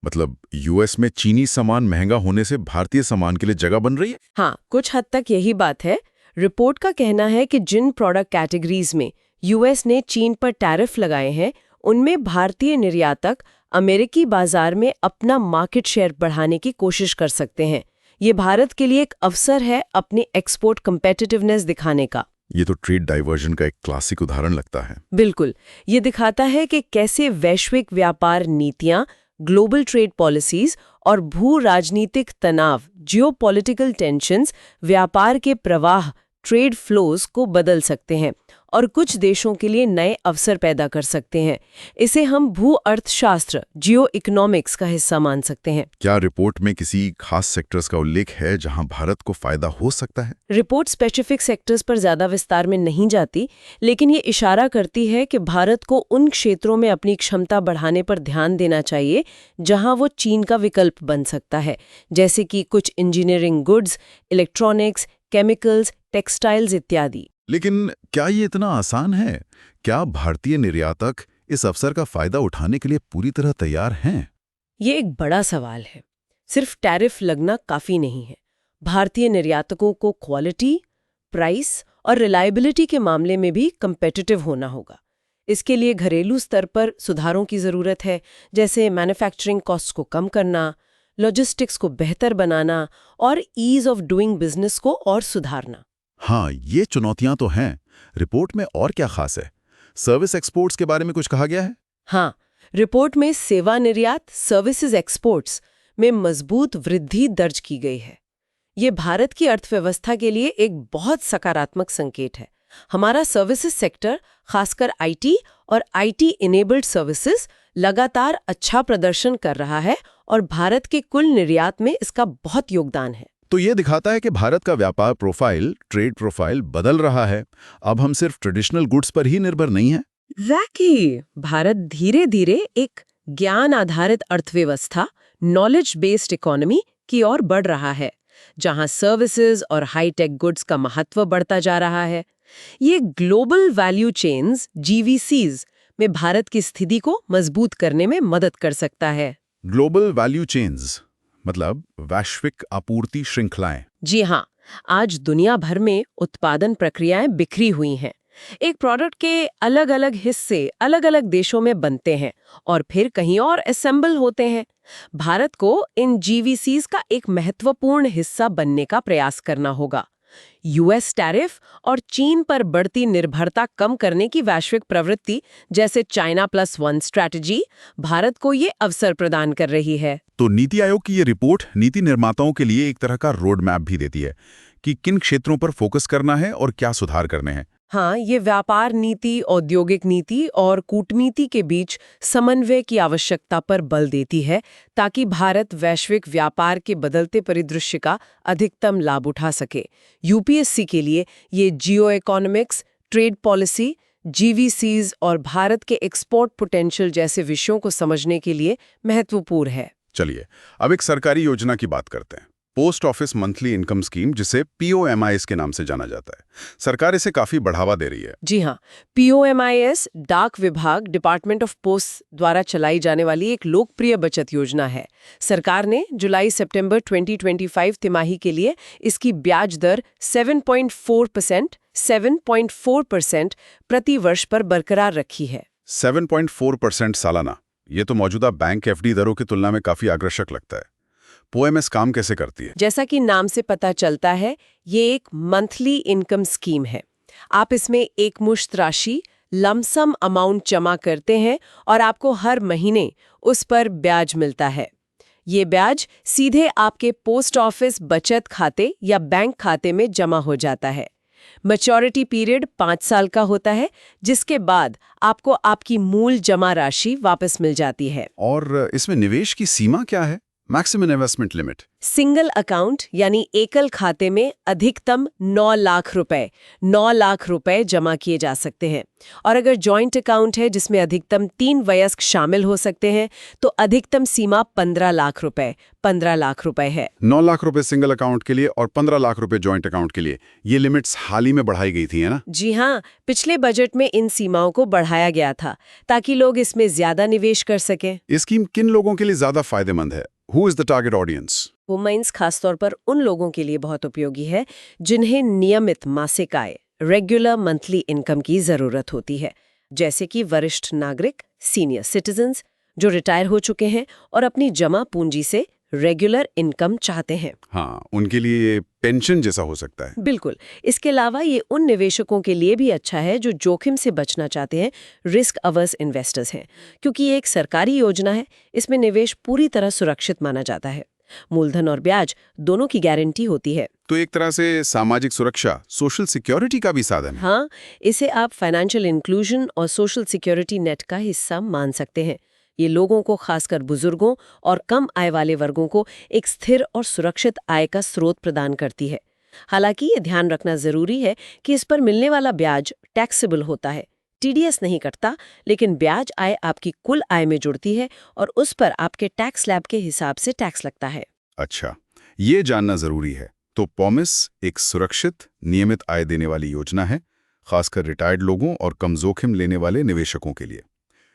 मतलब US में चीनी सामान महंगा होने से भारतीय सामान के लिए जगह बन रही है? हाँ, कुछ हद तक यही बात है। रिपोर्ट का कहना है कि जिन प्रोडक्ट कैटेगरीज में US ने चीन पर टैरिफ लगाए हैं, उनमें भारतीय निर्यातक अमेरिकी बाजार में अपना मार्केट शेयर बढ़ाने की कोशिश कर सकते हैं। ये भारत के लिए एक अवसर है अपनी एक्सपोर्ट कम्पेटिटिवनेस दिखाने का। ये तो ट्रेड डाइवर्जन का एक क्लासिक उदाहरण लगता है। बिल्कुल, ये दिखाता है कि कैसे वैश्विक व्यापार नीतियां, ग्लोबल ट्रेड पॉलिसीज और भू राजनीतिक तनाव, जियोपॉलिटिकल टेंशन्स, व्यापार के प्रवाह, ट्रेड फ्लोज को बदल सकते हैं और कुछ देशों के लिए नए अवसर पैदा कर सकते हैं। इसे हम भू अर्थशास्त्र, जियो इकोनॉमिक्स का हिस्सा मान सकते हैं। क्या रिपोर्ट में किसी खास सेक्टर्स का उल्लेख है जहां भारत को फायदा हो सकता है? रिपोर्ट स्पेसिफिक सेक्टर्स पर ज्यादा विस्तार में नहीं जाती, लेकिन ये इशारा करती है कि भारत को उन क्षेत्रों में अपनी क्षमता बढ़ाने पर ध्यान देना चाहिए जहां वो चीन का विकल्प बन सकता है, जैसे कि कुछ engineering goods, electronics, chemicals, textiles इत्यादि। लेकिन क्या ये इतना आसान है? क्या भारतीय निर्यातक इस अवसर का फायदा उठाने के लिए पूरी तरह तैयार हैं? ये एक बड़ा सवाल है। सिर्फ टैरिफ लगना काफी नहीं है। भारतीय निर्यातकों को क्वालिटी, प्राइस और रिलायबिलिटी के मामले में भी कम्पिटिटिव होना होगा। इसके लिए घरेलू स्तर पर सुधारों की जरूरत है, जैसे मैन्युफैक्चरिंग कॉस्ट को कम करना, लॉजिस्टिक्स को बेहतर बनाना और ईज ऑफ डूइंग बिजनेस को और सुधारना। हाँ, ये चुनौतियां तो हैं। रिपोर्ट में और क्या खास है? सर्विस एक्सपोर्ट्स के बारे में कुछ कहा गया है? हाँ, रिपोर्ट में सेवा निर्यात सर्विसेज एक्सपोर्ट्स में मजबूत वृद्धि दर्ज की गई है। ये भारत की अर्थव्यवस्था के लिए एक बहुत सकारात्मक संकेत है। हमारा सर्विसेज सेक्टर, खासकर आईटी और आईटी इनेबल्ड सर्विसेज, लगातार अच्छा प्रदर्शन कर रहा है और भारत के कुल निर्यात में इसका बहुत योगदान है। तो ये दिखाता है कि भारत का व्यापार प्रोफाइल, ट्रेड प्रोफाइल बदल रहा है। अब हम सिर्फ ट्रेडिशनल गुड्स पर ही निर्भर नहीं हैं। एग्जैक्टली, भारत धीरे धीरे एक ज्ञान आधारित अर्थव्यवस्था, नॉलेज बेस्ड इकोनॉमी की ओर बढ़ रहा है, जहां सर्विसेज और हाईटेक गुड्स का महत्व बढ़ता जा रहा है। ये ग्लोबल वैल्यू चेन्स (GVCs) में भारत की स्थिति को मजबूत करने में मदद कर सकता है। ग्लोबल वैल्यू चेन्स मतलब वैश्विक आपूर्ति श्रृंखलाएं। जी हाँ, आज दुनिया भर में उत्पादन प्रक्रियाएं बिखरी हुई हैं। एक प्रोडक्ट के अलग अलग हिस्से अलग अलग देशों में बनते हैं और फिर कहीं और असेंबल होते हैं। भारत को इन GVCs का एक महत्वपूर्ण हिस्सा बनने का प्रयास करना होगा। यूएस टैरिफ और चीन पर बढ़ती निर्भरता कम करने की वैश्विक प्रवृत्ति, जैसे चाइना +1 स्ट्रैटेजी, भारत को ये अवसर प्रदान कर रही है। तो नीति आयोग की ये रिपोर्ट नीति निर्माताओं के लिए एक तरह का रोड मैप भी देती है कि किन क्षेत्रों पर फोकस करना है और क्या सुधार करने हैं। हाँ, ये व्यापार नीति, औद्योगिक नीति और कूटनीति के बीच समन्वय की आवश्यकता पर बल देती है, ताकि भारत वैश्विक व्यापार के बदलते परिदृश्य का अधिकतम लाभ उठा सके। यूपीएससी के लिए ये जियो इकोनॉमिक्स, ट्रेड पॉलिसी, GVCs और भारत के एक्सपोर्ट पोटेंशियल जैसे विषयों को समझने के लिए महत्वपूर्ण है। चलिए, अब एक सरकारी योजना की बात करते हैं। Post office monthly income scheme, जिसे POMIS के नाम से जाना जाता है। सरकार इसे काफी बढ़ावा दे रही है। जी हाँ, POMIS डाक विभाग, डिपार्टमेंट ऑफ पोस्ट द्वारा चलाई जाने वाली एक लोकप्रिय बचत योजना है। सरकार ने जुलाई-सितंबर 2025 तिमाही के लिए इसकी ब्याज दर 7.4% प्रति वर्ष पर बरकरार रखी है। 7.4% सालाना। ये तो मौजूदा बैंक FD दरों की तुलना में काफी आकर्षक लगता है। POMIS काम कैसे करती है? जैसा कि नाम से पता चलता है, ये एक मंथली इनकम स्कीम है। आप इसमें एक मुश्त राशि, लमसम अमाउंट जमा करते हैं और आपको हर महीने उस पर ब्याज मिलता है। ये ब्याज सीधे आपके पोस्ट ऑफिस बचत खाते या बैंक खाते में जमा हो जाता है। मैच्योरिटी पीरियड 5 साल का होता है, जिसके बाद आपको आपकी मूल जमा राशि वापस मिल जाती है। और इसमें निवेश की सीमा क्या है? Maximum investment limit? Single account यानी एकल खाते में अधिकतम 9 लाख रुपए जमा किए जा सकते हैं। और अगर जॉइंट अकाउंट है जिसमें अधिकतम 3 वयस्क शामिल हो सकते हैं, तो अधिकतम सीमा 15 लाख रुपए है। 9 लाख रुपए सिंगल अकाउंट के लिए और 15 लाख रुपए जॉइंट अकाउंट के लिए। ये लिमिट्स हाल ही में बढ़ाई गई थी, है ना? जी हाँ, पिछले बजट में इन सीमाओं को बढ़ाया गया था ताकि लोग इसमें ज्यादा निवेश कर सकें। ये स्कीम किन लोगों के लिए ज्यादा फायदेमंद है? Who is the target audience? Women's खासतौर पर उन लोगों के लिए बहुत उपयोगी है जिन्हें नियमित मासिक आय, रेगुलर मंथली इनकम की जरूरत होती है, जैसे कि वरिष्ठ नागरिक, सीनियर सिटीजन्स जो रिटायर हो चुके हैं और अपनी जमा पूंजी से रेगुलर इनकम चाहते हैं। हाँ, उनके लिए ये पेंशन जैसा हो सकता है। बिल्कुल। इसके अलावा ये उन निवेशकों के लिए भी अच्छा है जो जोखिम से बचना चाहते हैं, रिस्क अवर्स इन्वेस्टर्स हैं, क्योंकि ये एक सरकारी योजना है। इसमें निवेश पूरी तरह सुरक्षित माना जाता है। मूलधन और ब्याज दोनों की गारंटी होती है। तो एक तरह से सामाजिक सुरक्षा, सोशल सिक्योरिटी का भी साधन है। हाँ, इसे आप फाइनेंशियल इंक्लूजन और सोशल सिक्योरिटी नेट का हिस्सा मान सकते हैं। ये लोगों को, खासकर बुजुर्गों और कम आय वाले वर्गों को, एक स्थिर और सुरक्षित आय का स्रोत प्रदान करती है। हालांकि ये ध्यान रखना जरूरी है कि इस पर मिलने वाला ब्याज टैक्सेबल होता है। TDS नहीं कटता, लेकिन ब्याज आय आपकी कुल आय में जुड़ती है और उस पर आपके टैक्स स्लैब के हिसाब से टैक्स लगता है। अच्छा, ये जानना जरूरी है। तो पॉमिस एक सुरक्षित, नियमित आय देने वाली योजना है, खासकर रिटायर्ड लोगों और कम जोखिम लेने वाले निवेशकों के लिए।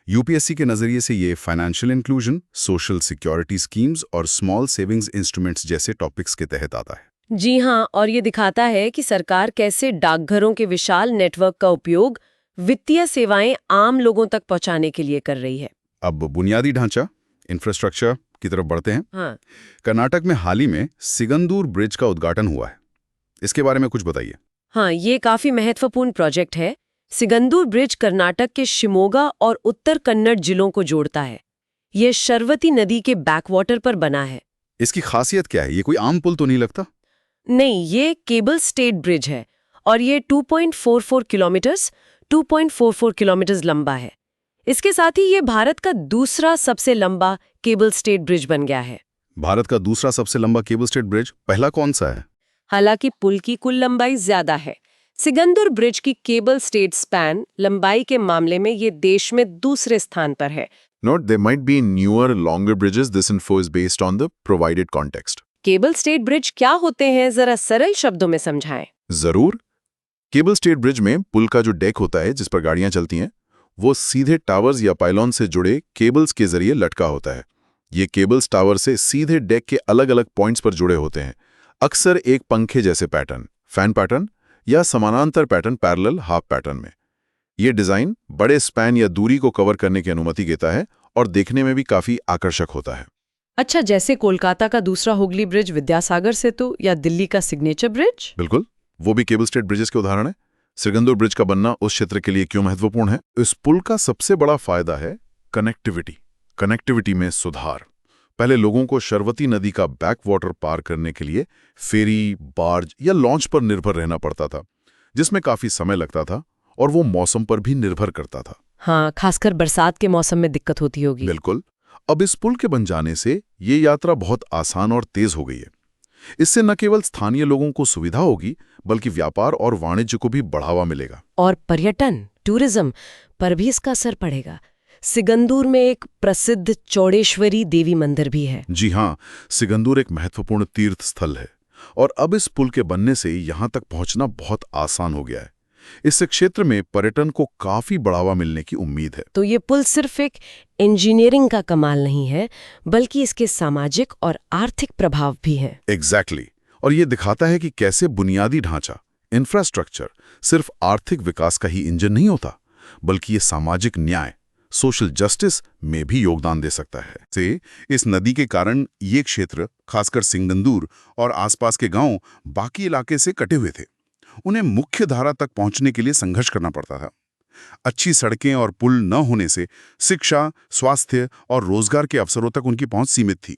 यूपीएससी के नजरिए से ये financial inclusion, social security schemes और स्मॉल सेविंग्स इंस्ट्रूमेंट्स जैसे टॉपिक्स के तहत आता है। जी हाँ, और ये दिखाता है कि सरकार कैसे डाकघरों के विशाल नेटवर्क का उपयोग वित्तीय सेवाएं आम लोगों तक पहुंचाने के लिए कर रही है। अब बुनियादी ढांचा, इंफ्रास्ट्रक्चर की तरफ बढ़ते हैं। हाँ, कर्नाटक में हाल ही में सिगंदूर ब्रिज का उद्घाटन हुआ है। इसके बारे में कुछ बताइए। हाँ, ये काफी महत्वपूर्ण प्रोजेक्ट है। सिगंदूर ब्रिज कर्नाटक के शिमोगा और उत्तर कन्नड़ जिलों को जोड़ता है। ये शरवती नदी के बैकवाटर पर बना है। इसकी खासियत क्या है? ये कोई आम पुल तो नहीं लगता? नहीं, ये केबल स्टेट ब्रिज है और ये 2.44 किलोमीटर लंबा है। इसके साथ ही ये भारत का दूसरा सबसे लंबा केबल स्टेट ब्रिज बन गया है। भारत का दूसरा सबसे लंबा केबल स्टेट ब्रिज, पहला कौन सा है? हालांकि पुल की कुल लंबाई ज्यादा है। सिगंदूर ब्रिज की केबल स्टेट स्पैन लंबाई के मामले में ये देश में दूसरे स्थान पर है। Note, there might be newer, longer bridges. This info is based on the provided context. Cable stayed bridge क्या होते हैं, जरा सरल शब्दों में समझाएं। जरूर। केबल स्टेट ब्रिज में पुल का जो डेक होता है जिस पर गाड़ियां चलती हैं, वो सीधे टावर्स या पाइलॉन से जुड़े केबल्स के जरिए लटका होता है। ये केबल्स टावर से सीधे डेक के अलग-अलग पॉइंट्स पर जुड़े होते हैं, अक्सर एक पंखे जैसे पैटर्न, फैन पैटर्न या समानांतर पैटर्न, पैरेलल हाफ पैटर्न में। ये डिजाइन बड़े स्पैन या दूरी को कवर करने की अनुमति देता है और देखने में भी काफी आकर्षक होता है। अच्छा, जैसे कोलकाता का दूसरा हुगली ब्रिज विद्यासागर सेतु या दिल्ली का सिग्नेचर ब्रिज? बिल्कुल, वो भी केबल स्टेट ब्रिजेस के उदाहरण है। सिगंदूर ब्रिज का बनना उस क्षेत्र के लिए क्यों महत्वपूर्ण है? इस पुल का सबसे बड़ा फायदा है कनेक्टिविटी में सुधार। पहले लोगों को शरवती नदी का बैक वाटर पार करने के लिए फेरी, बार्ज या लॉन्च पर निर्भर रहना पड़ता था, जिसमें काफी समय लगता था और वो मौसम पर भी निर्भर करता था। हाँ, खासकर बरसात के मौसम में दिक्कत होती होगी। बिल्कुल। अब इस पुल के बन जाने से ये यात्रा बहुत आसान और तेज हो गई है। इससे न केवल स्थानीय लोगों को सुविधा होगी, बल्कि व्यापार और वाणिज्य को भी बढ़ावा मिलेगा। और पर्यटन, टूरिज्म पर भी इसका असर पड़ेगा। सिगंदूर में एक प्रसिद्ध चौड़ेश्वरी देवी मंदिर भी है। जी हाँ, सिगंदूर एक महत्वपूर्ण तीर्थ स्थल है और अब इस पुल के बनने से यहां तक पहुंचना बहुत आसान हो गया है। इससे क्षेत्र में पर्यटन को काफी बढ़ावा मिलने की उम्मीद है। तो ये पुल सिर्फ एक इंजीनियरिंग का कमाल नहीं है, बल्कि इसके सामाजिक और आर्थिक प्रभाव भी हैं। एग्जैक्टली। और ये दिखाता है कि कैसे बुनियादी ढांचा, इंफ्रास्ट्रक्चर सिर्फ आर्थिक विकास का ही इंजन नहीं होता, बल्कि ये सामाजिक न्याय, सोशल जस्टिस में भी योगदान दे सकता है। से इस नदी के कारण ये क्षेत्र, खासकर सिगंदूर और आसपास के गांव, बाकी इलाके से कटे हुए थे। उन्हें मुख्य धारा तक पहुंचने के लिए संघर्ष करना पड़ता था। अच्छी सड़कें और पुल न होने से शिक्षा, स्वास्थ्य और रोजगार के अवसरों तक उनकी पहुंच सीमित थी।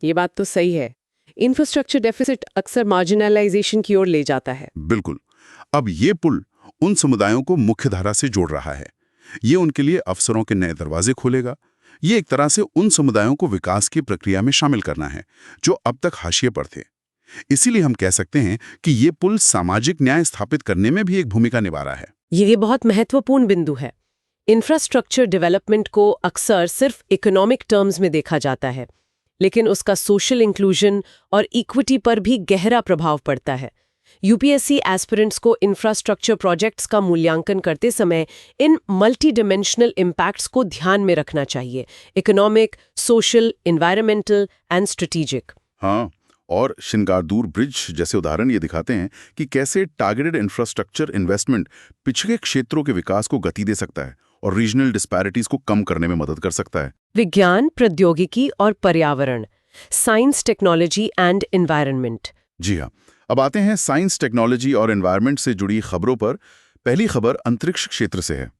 ये बात तो सही है। इंफ्रास्ट्रक्चर डेफिसिट अक्सर मार्जिनलाइजेशन की ओर ले जाता है। बिल्कुल। अब ये पुल उन समुदायों को मुख्य धारा से जोड़ रहा है। ये उनके लिए अवसरों के नए दरवाजे खोलेगा। ये एक तरह से उन समुदायों को विकास की प्रक्रिया में शामिल करना है जो अब तक हाशिए पर थे। इसीलिए हम कह सकते हैं कि ये पुल सामाजिक न्याय स्थापित करने में भी एक भूमिका निभा रहा है। ये बहुत महत्वपूर्ण बिंदु है। इंफ्रास्ट्रक्चर डेवलपमेंट को अक्सर सिर्फ इकोनॉमिक टर्म्स में देखा जाता है, लेकिन उसका सोशल इंक्लूजन और इक्विटी पर भी गहरा प्रभाव पड़ता है। यूपीएससी एस्पिरेंट्स को इंफ्रास्ट्रक्चर प्रोजेक्ट्स का मूल्यांकन करते समय इन मल्टी डिमेंशनल इम्पैक्ट्स को ध्यान में रखना चाहिए: economic, social, environmental and strategic. हाँ, और शिंगारदूर ब्रिज जैसे उदाहरण ये दिखाते हैं कि कैसे टारगेटेड इंफ्रास्ट्रक्चर इन्वेस्टमेंट पिछड़े क्षेत्रों के विकास को गति दे सकता है और रीजनल डिस्पैरिटीज को कम करने में मदद कर सकता है। विज्ञान, प्रौद्योगिकी और पर्यावरण, साइंस, टेक्नोलॉजी एंड एनवायरनमेंट। जी हाँ, अब आते हैं साइंस, टेक्नोलॉजी और एनवायरनमेंट से जुड़ी खबरों पर। पहली खबर अंतरिक्ष क्षेत्र से है।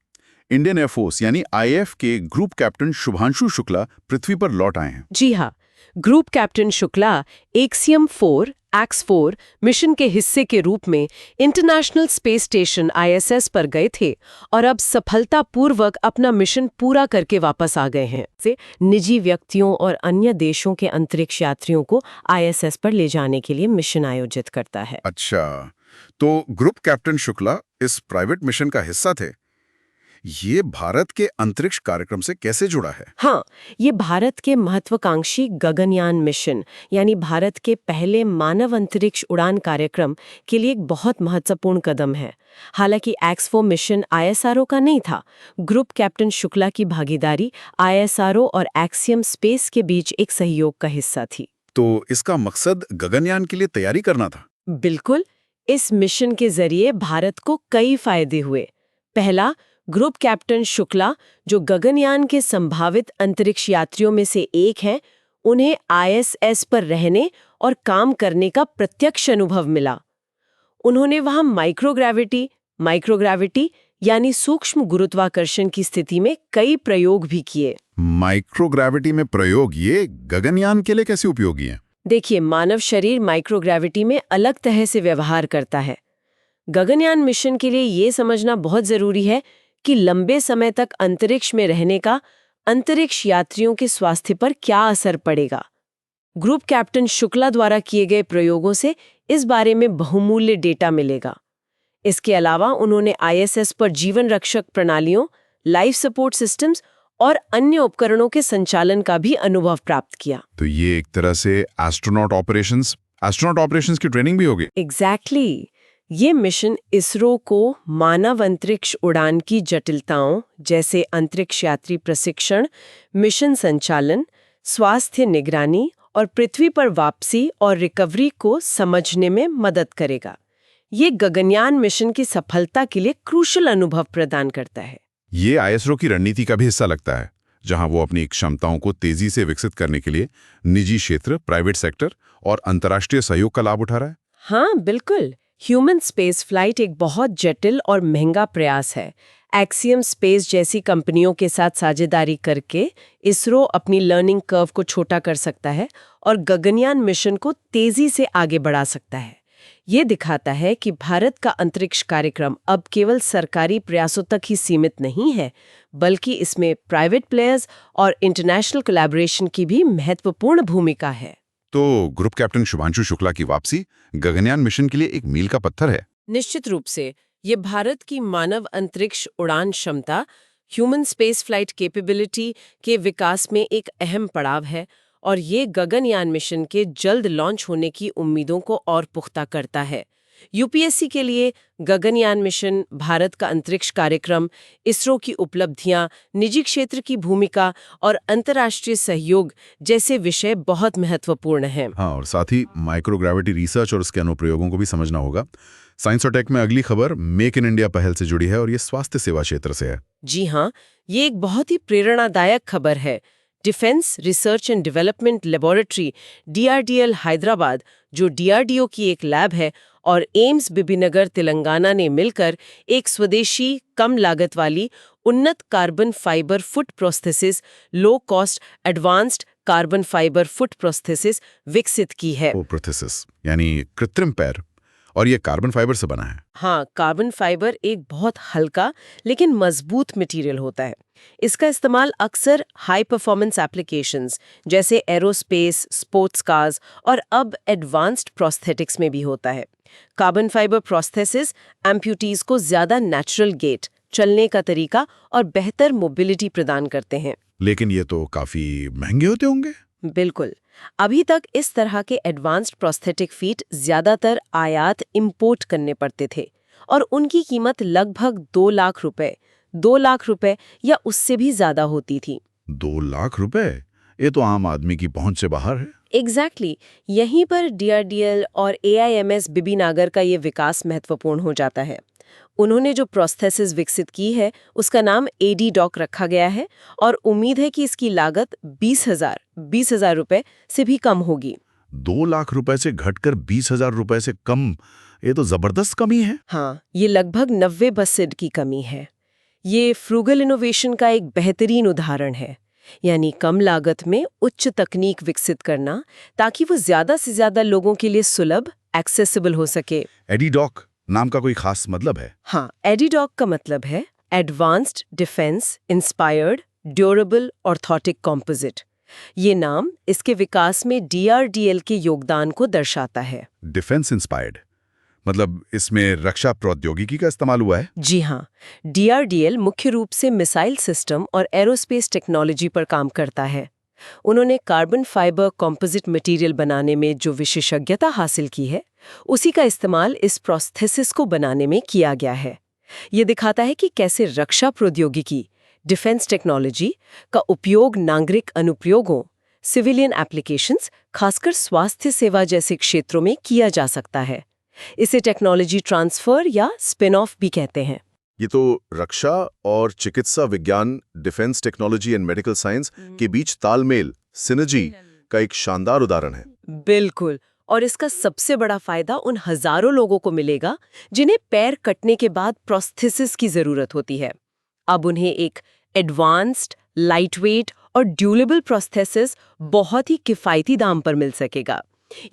इंडियन एयरफोर्स यानी आईएएफ के ग्रुप कैप्टन शुभांशु शुक्ला पृथ्वी पर लौट आए हैं। जी हाँ, group captain Shukla Axiom 4 X four mission के हिस्से के रूप में इंटरनेशनल स्पेस स्टेशन आईएसएस पर गए थे और अब सफलतापूर्वक अपना मिशन पूरा करके वापस आ गए हैं। से निजी व्यक्तियों और अन्य देशों के अंतरिक्ष यात्रियों को आईएसएस पर ले जाने के लिए मिशन आयोजित करता है। अच्छा, तो ग्रुप कैप्टन शुक्ला इस प्राइवेट मिशन का हिस्सा थे। ये भारत के अंतरिक्ष कार्यक्रम से कैसे जुड़ा है? हाँ, ये भारत के महत्वाकांक्षी गगनयान मिशन यानी भारत के पहले मानव अंतरिक्ष उड़ान कार्यक्रम के लिए एक बहुत महत्वपूर्ण कदम है। हालांकि एक्स4 मिशन आईएसआरओ का नहीं था। ग्रुप कैप्टन शुक्ला की भागीदारी आईएसआरओ और एक्सियम स्पेस के बीच एक सहयोग का हिस्सा थी। तो इसका मकसद गगनयान के लिए तैयारी करना था। बिल्कुल। इस मिशन के जरिए भारत को कई फायदे हुए। पहला, ग्रुप कैप्टन शुक्ला जो गगनयान के संभावित अंतरिक्ष यात्रियों में से एक हैं, उन्हें आईएसएस पर रहने और काम करने का प्रत्यक्ष अनुभव मिला। उन्होंने वहां माइक्रोग्रेविटी यानी सूक्ष्म गुरुत्वाकर्षण की स्थिति में कई प्रयोग भी किए। माइक्रोग्रेविटी में प्रयोग ये गगनयान के लिए कैसे उपयोगी है? देखिए, मानव शरीर माइक्रोग्रेविटी में अलग तरह से व्यवहार करता है। गगनयान मिशन के लिए ये समझना बहुत जरूरी है कि लंबे समय तक अंतरिक्ष में रहने का अंतरिक्ष यात्रियों के स्वास्थ्य पर क्या असर पड़ेगा। ग्रुप कैप्टन शुक्ला द्वारा किए गए प्रयोगों से इस बारे में बहुमूल्य डेटा मिलेगा। इसके अलावा उन्होंने आईएसएस पर जीवन रक्षक प्रणालियों, लाइफ सपोर्ट सिस्टम्स और अन्य उपकरणों के संचालन का भी अनुभव प्राप्त किया। तो ये एक तरह से एस्ट्रोनॉट ऑपरेशंस की ट्रेनिंग भी होगी। एग्जैक्टली। ये मिशन इसरो को मानव अंतरिक्ष उड़ान की जटिलताओं जैसे अंतरिक्ष यात्री प्रशिक्षण, मिशन संचालन, स्वास्थ्य निगरानी और पृथ्वी पर वापसी और रिकवरी को समझने में मदद करेगा। ये गगनयान मिशन की सफलता के लिए क्रूशल अनुभव प्रदान करता है। ये आईएसआरओ की रणनीति का भी हिस्सा लगता है, जहां वो अपनी क्षमताओं को तेजी से विकसित करने के लिए निजी क्षेत्र, प्राइवेट सेक्टर और अंतर्राष्ट्रीय सहयोग का लाभ उठा रहा है। हाँ, बिल्कुल। ह्यूमन स्पेस फ्लाइट एक बहुत जटिल और महंगा प्रयास है। एक्सियम स्पेस जैसी कंपनियों के साथ साझेदारी करके इसरो अपनी लर्निंग कर्व को छोटा कर सकता है और गगनयान मिशन को तेजी से आगे बढ़ा सकता है। ये दिखाता है कि भारत का अंतरिक्ष कार्यक्रम अब केवल सरकारी प्रयासों तक ही सीमित नहीं है, बल्कि इसमें प्राइवेट प्लेयर्स और इंटरनेशनल कोलैबोरेशन की भी महत्वपूर्ण भूमिका है। तो ग्रुप कैप्टन शुभांशु शुक्ला की वापसी गगनयान मिशन के लिए एक मील का पत्थर है। निश्चित रूप से ये भारत की मानव अंतरिक्ष उड़ान क्षमता, ह्यूमन स्पेस फ्लाइट कैपेबिलिटी के विकास में एक अहम पड़ाव है और ये गगनयान मिशन के जल्द लॉन्च होने की उम्मीदों को और पुख्ता करता है। यूपीएससी के लिए गगनयान मिशन, भारत का अंतरिक्ष कार्यक्रम, इसरो की उपलब्धियां, निजी क्षेत्र की भूमिका और अंतर्राष्ट्रीय सहयोग जैसे विषय बहुत महत्वपूर्ण हैं। हाँ, और साथ ही माइक्रोग्रेविटी रिसर्च और उसके अनुप्रयोगों को भी समझना होगा। साइंस और टेक में अगली खबर मेक इन इंडिया पहल से जुड़ी है और ये स्वास्थ्य सेवा क्षेत्र से है। जी हाँ, ये एक बहुत ही प्रेरणादायक खबर है। Defence research and development laboratory DRDL Hyderabad, जो DRDO की एक लैब है, और एम्स बीबीनगर तेलंगाना ने मिलकर एक स्वदेशी कम लागत वाली उन्नत carbon fibre foot prosthesis, low cost advanced carbon fibre foot prosthesis विकसित की है। प्रोस्थेसिस यानी कृत्रिम पैर, और ये कार्बन फाइबर से बना है। हाँ, कार्बन फाइबर एक बहुत हल्का लेकिन मजबूत मटेरियल होता है। इसका इस्तेमाल अक्सर हाई परफॉर्मेंस एप्लीकेशंस जैसे एरोस्पेस, स्पोर्ट्स कार्स और अब एडवांस्ड प्रोस्थेटिक्स में भी होता है। कार्बन फाइबर प्रोस्थेसिस एम्प्यूटीज को ज्यादा नेचुरल गेट, चलने का तरीका और बेहतर मोबिलिटी प्रदान करते हैं। लेकिन ये तो काफी महंगे होते होंगे। बिल्कुल। अभी तक इस तरह के एडवांस्ड प्रोस्थेटिक फीट ज्यादातर आयात इंपोर्ट करने पड़ते थे और उनकी कीमत लगभग 2 लाख रुपए या उससे भी ज्यादा होती थी। 2 लाख रुपए? ये तो आम आदमी की पहुंच से बाहर है। एग्जैक्टली। यहीं पर DRDL और AIMS बीबीनगर का ये विकास महत्वपूर्ण हो जाता है। उन्होंने जो प्रोस्थेसिस विकसित की है उसका नाम ADDOC रखा गया है और उम्मीद है कि इसकी लागत 20,000 रुपए से भी कम होगी। 2 लाख रुपए से घटकर 20,000 रुपए से कम, ये तो जबरदस्त कमी है। हाँ, ये लगभग 90% की कमी है। ये फ्रूगल इनोवेशन का एक बेहतरीन उदाहरण है, यानी कम लागत में उच्च तकनीक विकसित करना ताकि वो ज्यादा से ज्यादा लोगों के लिए सुलभ, एक्सेसिबल हो सके। ADDOC नाम का कोई खास मतलब है? हाँ, ADDOC का मतलब है advanced defence inspired durable orthotic composite. ये नाम इसके विकास में DRDL के योगदान को दर्शाता है। डिफेंस इंस्पायर्ड मतलब इसमें रक्षा प्रौद्योगिकी का इस्तेमाल हुआ है? जी हाँ, DRDL मुख्य रूप से मिसाइल सिस्टम और एरोस्पेस टेक्नोलॉजी पर काम करता है। उन्होंने कार्बन फाइबर कंपोजिट मटेरियल बनाने में जो विशेषज्ञता हासिल की है, उसी का इस्तेमाल इस प्रोस्थेसिस को बनाने में किया गया है। ये दिखाता है कि कैसे रक्षा प्रौद्योगिकी, डिफेंस टेक्नोलॉजी का उपयोग नागरिक अनुप्रयोगों, सिविलियन एप्लीकेशंस, खासकर स्वास्थ्य सेवा जैसे क्षेत्रों में किया जा सकता है। इसे टेक्नोलॉजी ट्रांसफर या स्पिन ऑफ भी कहते हैं। ये तो रक्षा और चिकित्सा विज्ञान, defence technology and medical science के बीच तालमेल, सिनर्जी का एक शानदार उदाहरण है। बिल्कुल, और इसका सबसे बड़ा फायदा उन हजारों लोगों को मिलेगा जिन्हें पैर कटने के बाद प्रोस्थेसिस की जरूरत होती है। अब उन्हें एक एडवांस्ड, लाइटवेट और ड्यूरेबल प्रोस्थेसिस बहुत ही किफायती दाम पर मिल सकेगा।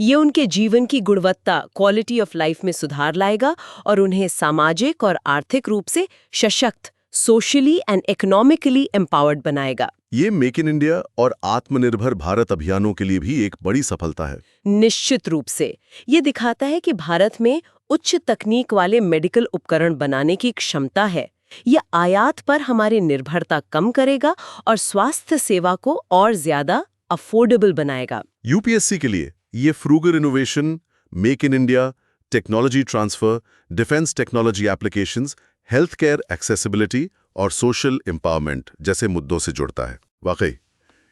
ये उनके जीवन की गुणवत्ता, क्वालिटी ऑफ लाइफ में सुधार लाएगा और उन्हें सामाजिक और आर्थिक रूप से सशक्त, सोशली एंड इकोनॉमिकली एम्पावर्ड बनाएगा। ये मेक इन इंडिया और आत्मनिर्भर भारत अभियानों के लिए भी एक बड़ी सफलता है। निश्चित रूप से ये दिखाता है कि भारत में उच्च तकनीक वाले मेडिकल उपकरण बनाने की क्षमता है। यह आयात पर हमारी निर्भरता कम करेगा और स्वास्थ्य सेवा को और ज्यादा अफोर्डेबल बनाएगा। यूपीएससी के लिए ये frugal innovation, make in India, technology transfer, defence technology applications, health care accessibility और सोशल एम्पावरमेंट जैसे मुद्दों से जुड़ता है। वाकई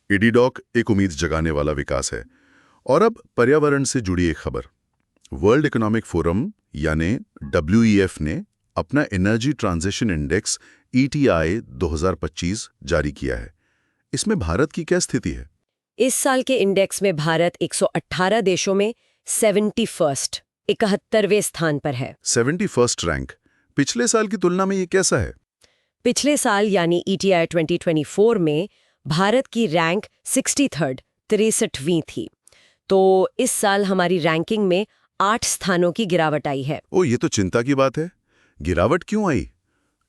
इडीडॉक एक उम्मीद जगाने वाला विकास है। और अब पर्यावरण से जुड़ी एक खबर। वर्ल्ड इकोनॉमिक फोरम यानी WEF ने अपना एनर्जी ट्रांजिशन इंडेक्स ETI 2025 जारी किया है। इसमें भारत की क्या स्थिति है? इस साल के इंडेक्स में भारत 118 देशों में 71वें स्थान पर है। 71st rank. पिछले साल की तुलना में ये कैसा है? पिछले साल यानी ETI 2024 में भारत की रैंक 63वीं थी। तो इस साल हमारी रैंकिंग में 8 स्थानों की गिरावट आई है। ओ, ये तो चिंता की बात है। गिरावट क्यों आई?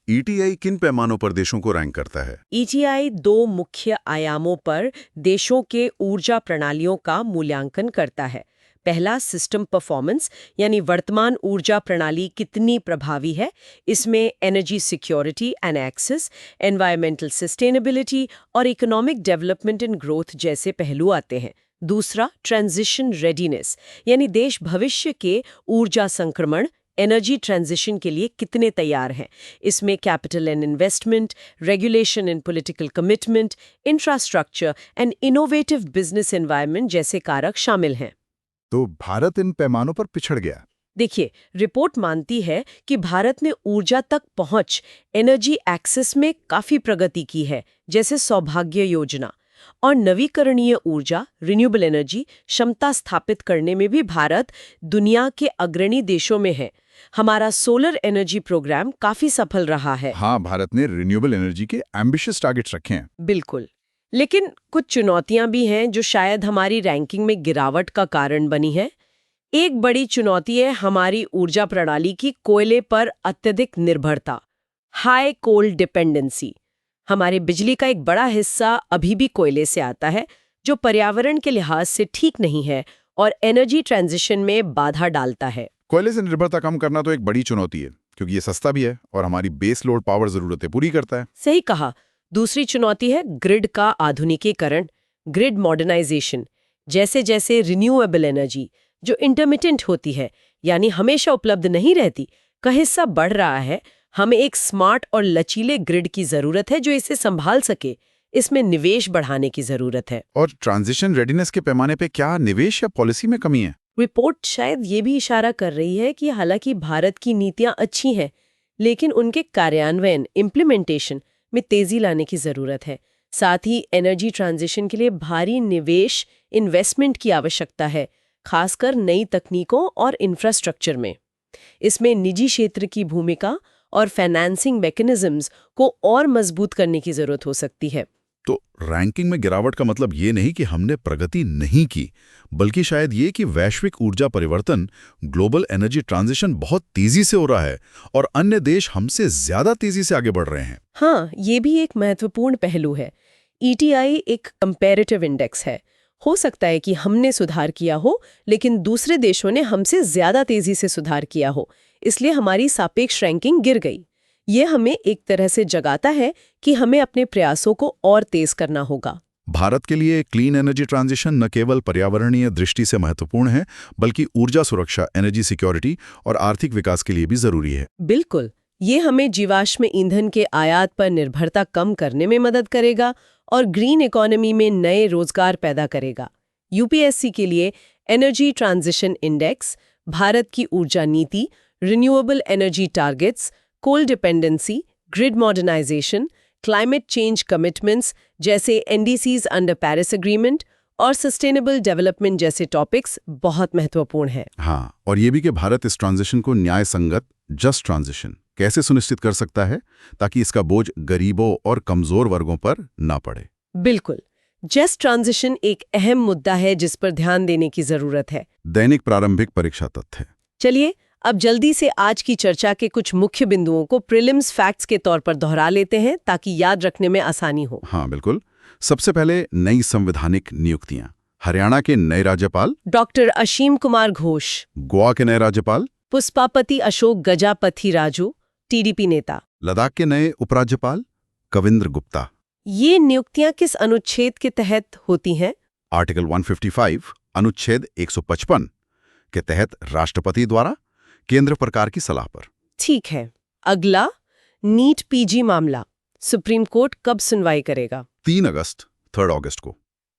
ETI किन पैमानों पर देशों को रैंक करता है? ETI 2 मुख्य आयामों पर देशों के ऊर्जा प्रणालियों का मूल्यांकन करता है। पहला, सिस्टम परफॉर्मेंस यानी वर्तमान ऊर्जा प्रणाली कितनी प्रभावी है। इसमें energy security and access, environmental sustainability और इकोनॉमिक डेवलपमेंट एंड ग्रोथ जैसे पहलू आते हैं। दूसरा, ट्रांजिशन रेडीनेस यानी देश भविष्य के ऊर्जा संक्रमण, एनर्जी ट्रांजिशन के लिए कितने तैयार हैं। इसमें capital and investment, regulation and political commitment, infrastructure and innovative business environment जैसे कारक शामिल हैं। तो भारत इन पैमानों पर पिछड़ गया। देखिए, रिपोर्ट मानती है कि भारत ने ऊर्जा तक पहुंच, एनर्जी एक्सेस में काफी प्रगति की है, जैसे सौभाग्य योजना, और नवीकरणीय ऊर्जा, रिन्यूएबल एनर्जी क्षमता स्थापित करने में भी भारत दुनिया के अग्रणी देशों में है। हमारा सोलर एनर्जी प्रोग्राम काफी सफल रहा है। हाँ, भारत ने रिन्यूएबल एनर्जी के एम्बिशियस टारगेट्स रखे हैं। बिल्कुल, लेकिन कुछ चुनौतियां भी हैं जो शायद हमारी रैंकिंग में गिरावट का कारण बनी है। एक बड़ी चुनौती है हमारी ऊर्जा प्रणाली की कोयले पर अत्यधिक निर्भरता, हाई कोल डिपेंडेंसी। हमारे बिजली का एक बड़ा हिस्सा अभी भी कोयले से आता है, जो पर्यावरण के लिहाज से ठीक नहीं है और एनर्जी ट्रांजिशन में बाधा डालता है। कोयले से निर्भरता कम करना तो एक बड़ी चुनौती है, क्योंकि ये सस्ता भी है और हमारी बेस लोड पावर जरूरतें पूरी करता है। सही कहा। दूसरी चुनौती है ग्रिड का आधुनिकीकरण, ग्रिड मॉडर्नाइजेशन। जैसे जैसे रिन्यूएबल एनर्जी, जो इंटरमिटेंट होती है यानी हमेशा उपलब्ध नहीं रहती, का हिस्सा बढ़ रहा है, हमें एक स्मार्ट और लचीले ग्रिड की जरूरत है जो इसे संभाल सके। इसमें निवेश बढ़ाने की जरूरत है। और ट्रांजिशन रेडीनेस के पैमाने पे क्या निवेश या पॉलिसी में कमी है? रिपोर्ट शायद ये भी इशारा कर रही है कि हालांकि भारत की नीतियां अच्छी हैं, लेकिन उनके कार्यान्वयन, इम्प्लीमेंटेशन में तेजी लाने की जरूरत है। साथ ही एनर्जी ट्रांजिशन के लिए भारी निवेश, इन्वेस्टमेंट की आवश्यकता है, खासकर नई तकनीकों और इंफ्रास्ट्रक्चर में। इसमें निजी क्षेत्र की भूमिका और फाइनेंसिंग मैकेनिज्म्स को और मजबूत करने की जरूरत हो सकती है। तो रैंकिंग में गिरावट का मतलब ये नहीं कि हमने प्रगति नहीं की, बल्कि शायद ये कि वैश्विक ऊर्जा परिवर्तन, ग्लोबल एनर्जी ट्रांजिशन बहुत तेजी से हो रहा है और अन्य देश हमसे ज्यादा तेजी से आगे बढ़ रहे हैं। हाँ, ये भी एक महत्वपूर्ण पहलू है। ETI एक कंपैरेटिव इंडेक्स है। हो सकता है कि हमने सुधार किया हो, लेकिन दूसरे देशों ने हमसे ज्यादा तेजी से सुधार किया हो, इसलिए हमारी सापेक्ष रैंकिंग गिर गई। ये हमें एक तरह से जगाता है कि हमें अपने प्रयासों को और तेज करना होगा। भारत के लिए क्लीन एनर्जी ट्रांजिशन न केवल पर्यावरणीय दृष्टि से महत्वपूर्ण है, बल्कि ऊर्जा सुरक्षा, एनर्जी सिक्योरिटी और आर्थिक विकास के लिए भी जरूरी है। बिल्कुल, ये हमें जीवाश्म ईंधन के आयात पर निर्भरता कम करने में मदद करेगा और ग्रीन इकोनॉमी में नए रोजगार पैदा करेगा। यूपीएससी के लिए एनर्जी ट्रांजिशन इंडेक्स, भारत की ऊर्जा नीति, renewable energy targets, coal dependency, grid modernisation, climate change commitments जैसे एनडीसीज अंडर पेरिस एग्रीमेंट और सस्टेनेबल डेवलपमेंट जैसे टॉपिक्स बहुत महत्वपूर्ण हैं। हाँ, और ये भी कि भारत इस ट्रांजिशन को न्याय संगत, जस्ट ट्रांजिशन कैसे सुनिश्चित कर सकता है ताकि इसका बोझ गरीबों और कमजोर वर्गों पर ना पड़े। बिल्कुल, जस्ट ट्रांजिशन एक अहम मुद्दा है जिस पर ध्यान देने की जरूरत है। दैनिक प्रारंभिक परीक्षा तथ्य। चलिए अब जल्दी से आज की चर्चा के कुछ मुख्य बिंदुओं को प्रीलिम्स फैक्ट्स के तौर पर दोहरा लेते हैं ताकि याद रखने में आसानी हो। हाँ बिल्कुल। सबसे पहले नई संवैधानिक नियुक्तियां। हरियाणा के नए राज्यपाल डॉक्टर असीम कुमार घोष, गोवा के नए राज्यपाल पुष्पापति अशोक गजापथिराजू, टीडीपी नेता। लद्दाख के नए उपराज्यपाल कविंद्र गुप्ता। ये नियुक्तियां किस अनुच्छेद के तहत होती हैं? आर्टिकल 155 अनुच्छेद 155 के तहत राष्ट्रपति द्वारा केंद्र सरकार की सलाह पर। ठीक है। अगला नीट पीजी मामला, सुप्रीम कोर्ट कब सुनवाई करेगा? 3 अगस्त 3 अगस्त को।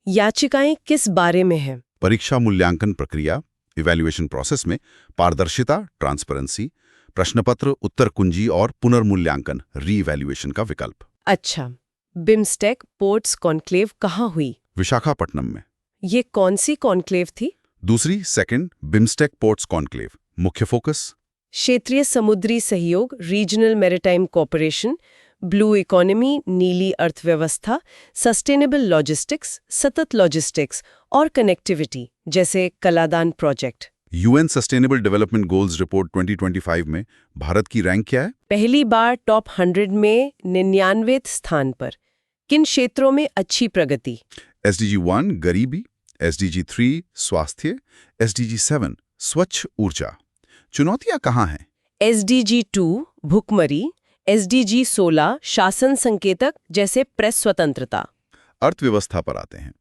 याचिकाएं किस बारे में हैं? परीक्षा मूल्यांकन प्रक्रिया, इवैल्यूएशन प्रोसेस में पारदर्शिता, ट्रांसपेरेंसी, प्रश्नपत्र, उत्तर कुंजी और पुनर्मूल्यांकन, रीइवैल्यूएशन का विकल्प। अच्छा, बिम्स्टेक पोर्ट्स कॉन्क्लेव कहाँ हुई? विशाखापट्टनम में। ये कौन सी कॉन्क्लेव थी? दूसरी सेकंड बिम्स्टेक पोर्ट्स कॉन्क्लेव। मुख्य फोकस क्षेत्रीय समुद्री सहयोग, regional maritime cooperation, blue economy, नीली अर्थव्यवस्था, सस्टेनेबल लॉजिस्टिक्स, सतत लॉजिस्टिक्स और कनेक्टिविटी जैसे Kaladan project. UN sustainable development goals report 2025 में भारत की रैंक क्या है? पहली बार टॉप 100 में 99वें स्थान पर। किन क्षेत्रों में अच्छी प्रगति? SDG 1 गरीबी, SDG 3 स्वास्थ्य, SDG 7 स्वच्छ ऊर्जा। चुनौतियां कहाँ हैं? SDG 2 भुखमरी, SDG 16 शासन संकेतक जैसे प्रेस स्वतंत्रता। अर्थव्यवस्था पर आते हैं।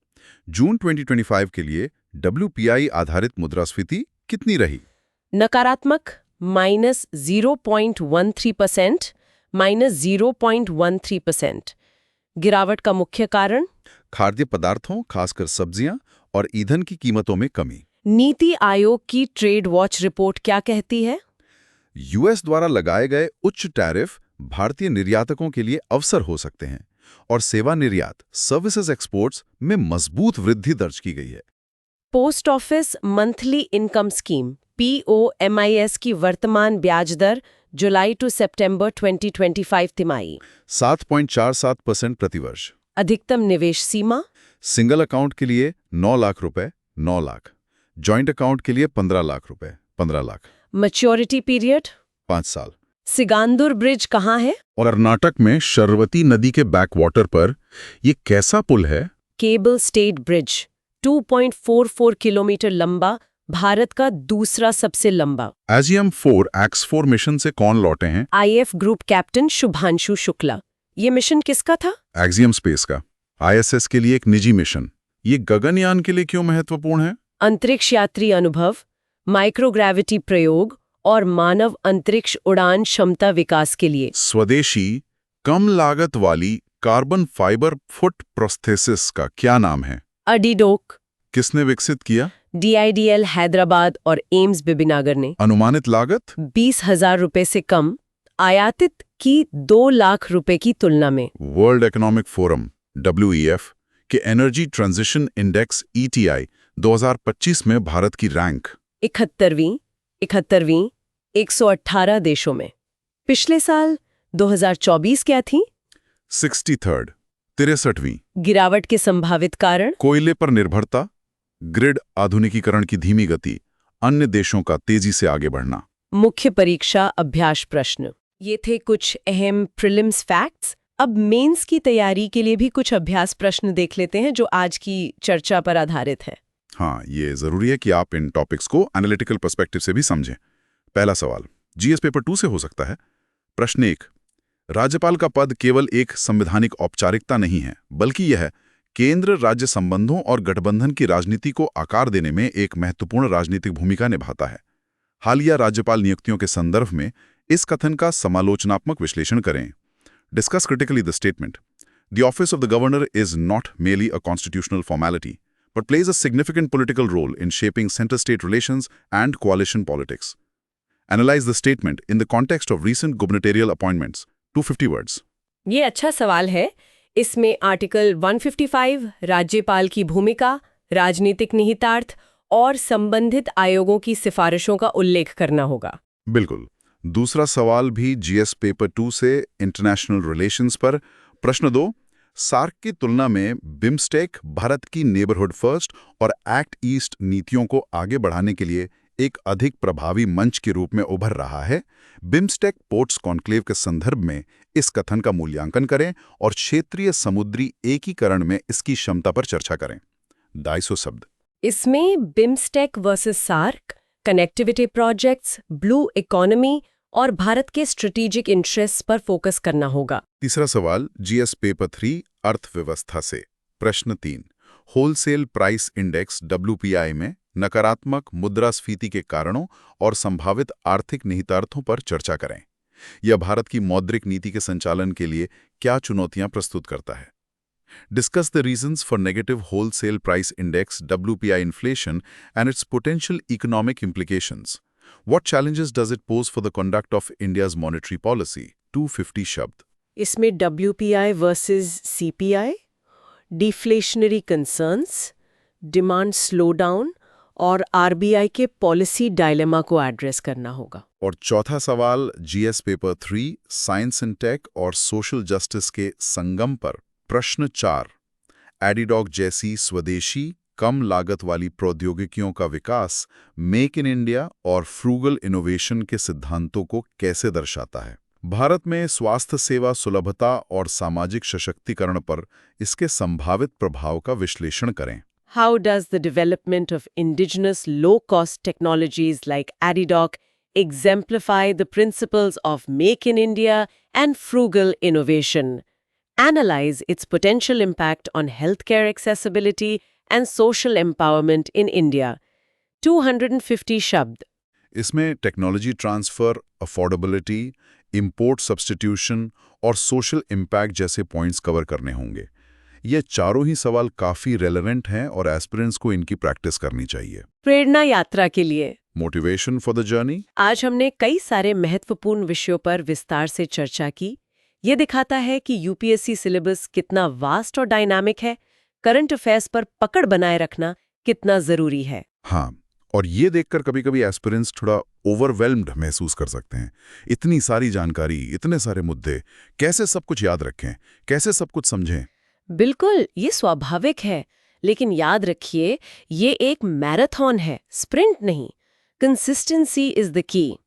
जून 2025 के लिए WPI आधारित मुद्रास्फीति कितनी रही? नकारात्मक -0.13%, -0.13%। गिरावट का मुख्य कारण? खाद्य पदार्थों, खासकर सब्जियां और ईंधन की कीमतों में कमी। नीति आयोग की ट्रेड वॉच रिपोर्ट क्या कहती है? यूएस द्वारा लगाए गए उच्च टैरिफ भारतीय निर्यातकों के लिए अवसर हो सकते हैं और सेवा निर्यात, सर्विसेज एक्सपोर्ट्स में मजबूत वृद्धि दर्ज की गई है। Post office monthly income scheme POMIS की वर्तमान ब्याज दर जुलाई टू सितंबर 2025 तिमाही 7.47% प्रतिवर्ष। अधिकतम निवेश सीमा? सिंगल अकाउंट के लिए 9 लाख रुपए 9 लाख, जॉइंट अकाउंट के लिए 15 लाख रुपए 15 लाख। Maturity period? 5 साल। सिगांदुर ब्रिज कहाँ है? और कर्नाटक में शरवती नदी के बैकवाटर पर ये कैसा पुल है? केबल स्टेट ब्रिज, 2.44 किलोमीटर लंबा, भारत का दूसरा सबसे लंबा। एजियम 4 X4 मिशन से कौन लौटे हैं? IF group captain Shubhanshu Shukla. ये मिशन किसका था? एक्सियम स्पेस का। ISS के लिए एक निजी मिशन। ये गगनयान के लिए क्यों महत्वपूर्ण है? अंतरिक्ष यात्री अनुभव, माइक्रोग्रेविटी प्रयोग और मानव अंतरिक्ष उड़ान क्षमता विकास के लिए। स्वदेशी, कम लागत वाली कार्बन फाइबर फुट प्रोस्थेसिस का क्या नाम है? अडीडोक। किसने विकसित किया? DIDL हैदराबाद और एम्स बिबिनागर ने। अनुमानित लागत? 20,000 रुपए से कम, आयातित की 2 लाख रुपए की तुलना में। वर्ल्ड इकोनॉमिक फोरम WEF के एनर्जी ट्रांजिशन इंडेक्स ETI 2025 में भारत की रैंक 71वीं 118 देशों में। पिछले साल 2024 क्या थी? 63rd 63वीं। गिरावट के संभावित कारण? कोयले पर निर्भरता, ग्रिड आधुनिकीकरण की धीमी गति, अन्य देशों का तेजी से आगे बढ़ना। मुख्य परीक्षा अभ्यास प्रश्न। ये थे कुछ अहम प्रीलिम्स फैक्ट्स। अब मेंस की तैयारी के लिए भी कुछ अभ्यास प्रश्न देख लेते हैं जो आज की चर्चा पर आधारित है। हाँ, ये जरूरी है कि आप इन टॉपिक्स को एनालिटिकल पर्सपेक्टिव से भी समझें। पहला सवाल जीएस पेपर 2 से हो सकता है। प्रश्न 1, राज्यपाल का पद केवल एक संवैधानिक औपचारिकता नहीं है, बल्कि यह केंद्र राज्य संबंधों और गठबंधन की राजनीति को आकार देने में एक महत्वपूर्ण राजनीतिक भूमिका निभाता है। हालिया राज्यपाल नियुक्तियों के संदर्भ में इस कथन का समालोचनात्मक विश्लेषण करें। Discuss critically the statement. The office of the governor is not merely a constitutional formality, but plays a significant political role in shaping center-state relations and coalition politics. Analyze the statement in the context of recent gubernatorial appointments. 250 words. ये अच्छा सवाल है। इसमें आर्टिकल 155, राज्यपाल की भूमिका, राजनीतिक निहितार्थ और संबंधित आयोगों की सिफारिशों का उल्लेख करना होगा। बिल्कुल। दूसरा सवाल भी जीएस पेपर 2 से इंटरनेशनल रिलेशंस पर। प्रश्न 2, सार्क की तुलना में बिम्स्टेक भारत की नेबरहुड फर्स्ट और एक्ट ईस्ट नीतियों को आगे बढ़ाने के लिए एक अधिक प्रभावी मंच के रूप में उभर रहा है। बिम्स्टेक पोर्ट्स कॉन्क्लेव के संदर्भ में इस कथन का मूल्यांकन करें और क्षेत्रीय समुद्री एकीकरण में इसकी क्षमता पर चर्चा करें। 250 शब्द। इसमें BIMSTEC versus SAARC, connectivity projects, blue economy और भारत के स्ट्रेटेजिक इंटरेस्ट पर फोकस करना होगा। तीसरा सवाल जीएस पेपर 3 अर्थव्यवस्था से। प्रश्न 3, होलसेल प्राइस इंडेक्स WPI में नकारात्मक मुद्रास्फीति के कारणों और संभावित आर्थिक निहितार्थों पर चर्चा करें। यह भारत की मौद्रिक नीति के संचालन के लिए क्या चुनौतियां प्रस्तुत करता है। Discuss the reasons for negative wholesale price index WPI inflation and its potential economic implications. What challenges does it pose for the conduct of India's monetary policy? 250 शब्द। इसमें WPI versus CPI, deflationary concerns, demand slowdown और RBI के पॉलिसी डायलेमा को एड्रेस करना होगा। और चौथा सवाल GS paper 3 science and tech और सोशल जस्टिस के संगम पर। प्रश्न 4, एडिडॉक जैसी स्वदेशी कम लागत वाली प्रौद्योगिकियों का विकास मेक इन इंडिया और फ्रूगल इनोवेशन के सिद्धांतों को कैसे दर्शाता है। भारत में स्वास्थ्य सेवा सुलभता और सामाजिक सशक्तिकरण पर इसके संभावित प्रभाव का विश्लेषण करें। How does the development of indigenous low-cost technologies like Adidoc exemplify the principles of Make in India and frugal innovation? Analyze its potential impact on healthcare accessibility and social empowerment in India. 250 शब्द। इसमें technology transfer, affordability, import substitution और सोशल इम्पैक्ट जैसे पॉइंट्स कवर करने होंगे। ये चारों ही सवाल काफी रेलेवेंट हैं और एस्पिरेंट्स को इनकी प्रैक्टिस करनी चाहिए। प्रेरणा यात्रा के लिए मोटिवेशन फॉर द जर्नी। आज हमने कई सारे महत्वपूर्ण विषयों पर विस्तार से चर्चा की। ये दिखाता है कि यूपीएससी सिलेबस कितना वास्ट और डायनामिक है, करंट अफेयर्स पर पकड़ बनाए रखना कितना जरूरी है। हाँ, और ये देखकर कभी-कभी एस्पिरेंट्स थोड़ा ओवरवेल्म्ड महसूस कर सकते हैं। इतनी सारी जानकारी, इतने सारे मुद्दे, कैसे सब कुछ याद रखें, कैसे सब कुछ समझें। बिल्कुल, ये स्वाभाविक है, लेकिन याद रखिए ये एक मैराथन है, स्प्रिंट नहीं। Consistency is the key.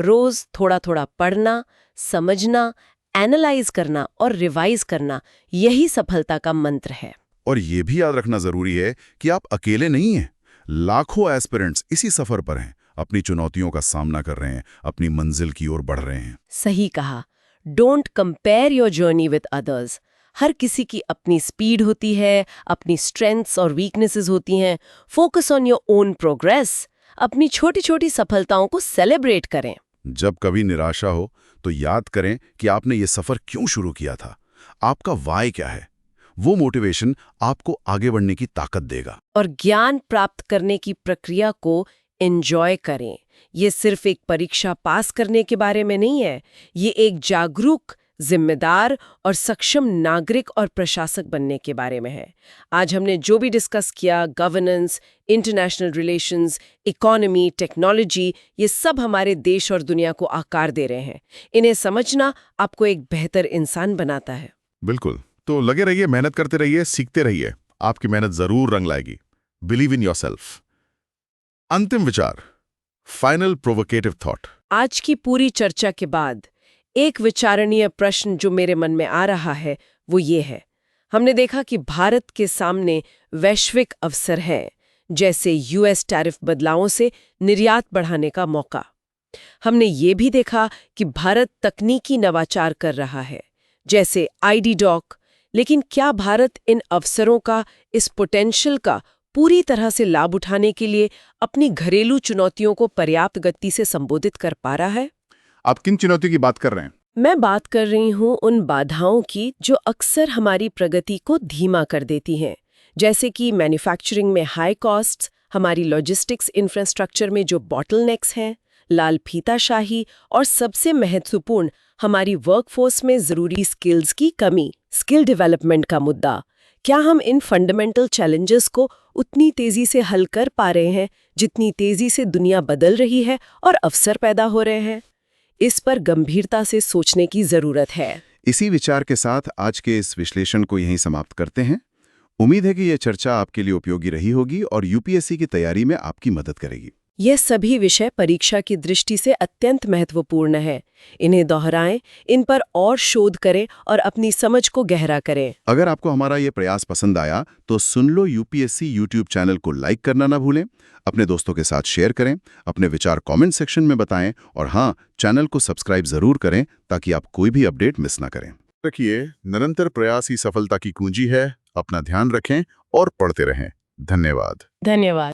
रोज थोड़ा-थोड़ा पढ़ना, समझना, एनालाइज करना और रिवाइज करना, यही सफलता का मंत्र है। और ये भी याद रखना जरूरी है कि आप अकेले नहीं हैं। लाखों एस्पिरेंट्स इसी सफर पर हैं, अपनी चुनौतियों का सामना कर रहे हैं, अपनी मंजिल की ओर बढ़ रहे हैं। सही कहा। Don't compare your journey with others. हर किसी की अपनी स्पीड होती है, अपनी स्ट्रेंथ्स और वीकनेसेस होती हैं। Focus on your own progress. अपनी छोटी छोटी सफलताओं को सेलिब्रेट करें। जब कभी निराशा हो तो याद करें कि आपने ये सफर क्यों शुरू किया था, आपका वाई क्या है। वो मोटिवेशन आपको आगे बढ़ने की ताकत देगा। और ज्ञान प्राप्त करने की प्रक्रिया को एंजॉय करें। ये सिर्फ एक परीक्षा पास करने के बारे में नहीं है, ये एक जागरूक, जिम्मेदार और सक्षम नागरिक और प्रशासक बनने के बारे में है। आज हमने जो भी डिस्कस किया, governance, international relations, economy, technology, ये सब हमारे देश और दुनिया को आकार दे रहे हैं। इन्हें समझना आपको एक बेहतर इंसान बनाता है। बिल्कुल, तो लगे रहिए, मेहनत करते रहिए, सीखते रहिए। आपकी मेहनत जरूर रंग लाएगी। Believe in yourself. अंतिम विचार, फाइनल प्रोवोकेटिव थॉट। आज की पूरी चर्चा के बाद एक विचारणीय प्रश्न जो मेरे मन में आ रहा है वो ये है, हमने देखा कि भारत के सामने वैश्विक अवसर हैं, जैसे यूएस टैरिफ बदलावों से निर्यात बढ़ाने का मौका। हमने ये भी देखा कि भारत तकनीकी नवाचार कर रहा है, जैसे आईडी-डॉक। लेकिन क्या भारत इन अवसरों का, इस पोटेंशियल का पूरी तरह से लाभ उठाने के लिए अपनी घरेलू चुनौतियों को पर्याप्त गति से संबोधित कर पा रहा है? आप किन चुनौतियों की बात कर रहे हैं? मैं बात कर रही हूँ उन बाधाओं की जो अक्सर हमारी प्रगति को धीमा कर देती हैं, जैसे कि मैन्युफैक्चरिंग में हाई कॉस्ट्स, हमारी लॉजिस्टिक्स इंफ्रास्ट्रक्चर में जो बॉटलनेक्स हैं, लाल फीताशाही और सबसे महत्वपूर्ण हमारी वर्कफोर्स में जरूरी स्किल्स की कमी, स्किल डेवलपमेंट का मुद्दा। क्या हम इन फंडामेंटल चैलेंजेस को उतनी तेजी से हल कर पा रहे हैं जितनी तेजी से दुनिया बदल रही है और अवसर पैदा हो रहे हैं? इस पर गंभीरता से सोचने की जरूरत है। इसी विचार के साथ आज के इस विश्लेषण को यहीं समाप्त करते हैं। उम्मीद है कि यह चर्चा आपके लिए उपयोगी रही होगी और यूपीएससी की तैयारी में आपकी मदद करेगी। ये सभी विषय परीक्षा की दृष्टि से अत्यंत महत्वपूर्ण है। इन्हें दोहराएं, इन पर और शोध करें और अपनी समझ को गहरा करें। अगर आपको हमारा ये प्रयास पसंद आया तो सुन लो यूपीएससी यूट्यूब चैनल को लाइक करना ना भूलें, अपने दोस्तों के साथ शेयर करें, अपने विचार कमेंट सेक्शन में बताएं और हाँ, चैनल को सब्सक्राइब जरूर करें ताकि आप कोई भी अपडेट मिस ना करें। रखिए, निरंतर प्रयास ही सफलता की कुंजी है। अपना ध्यान रखें और पढ़ते रहें। धन्यवाद। धन्यवाद।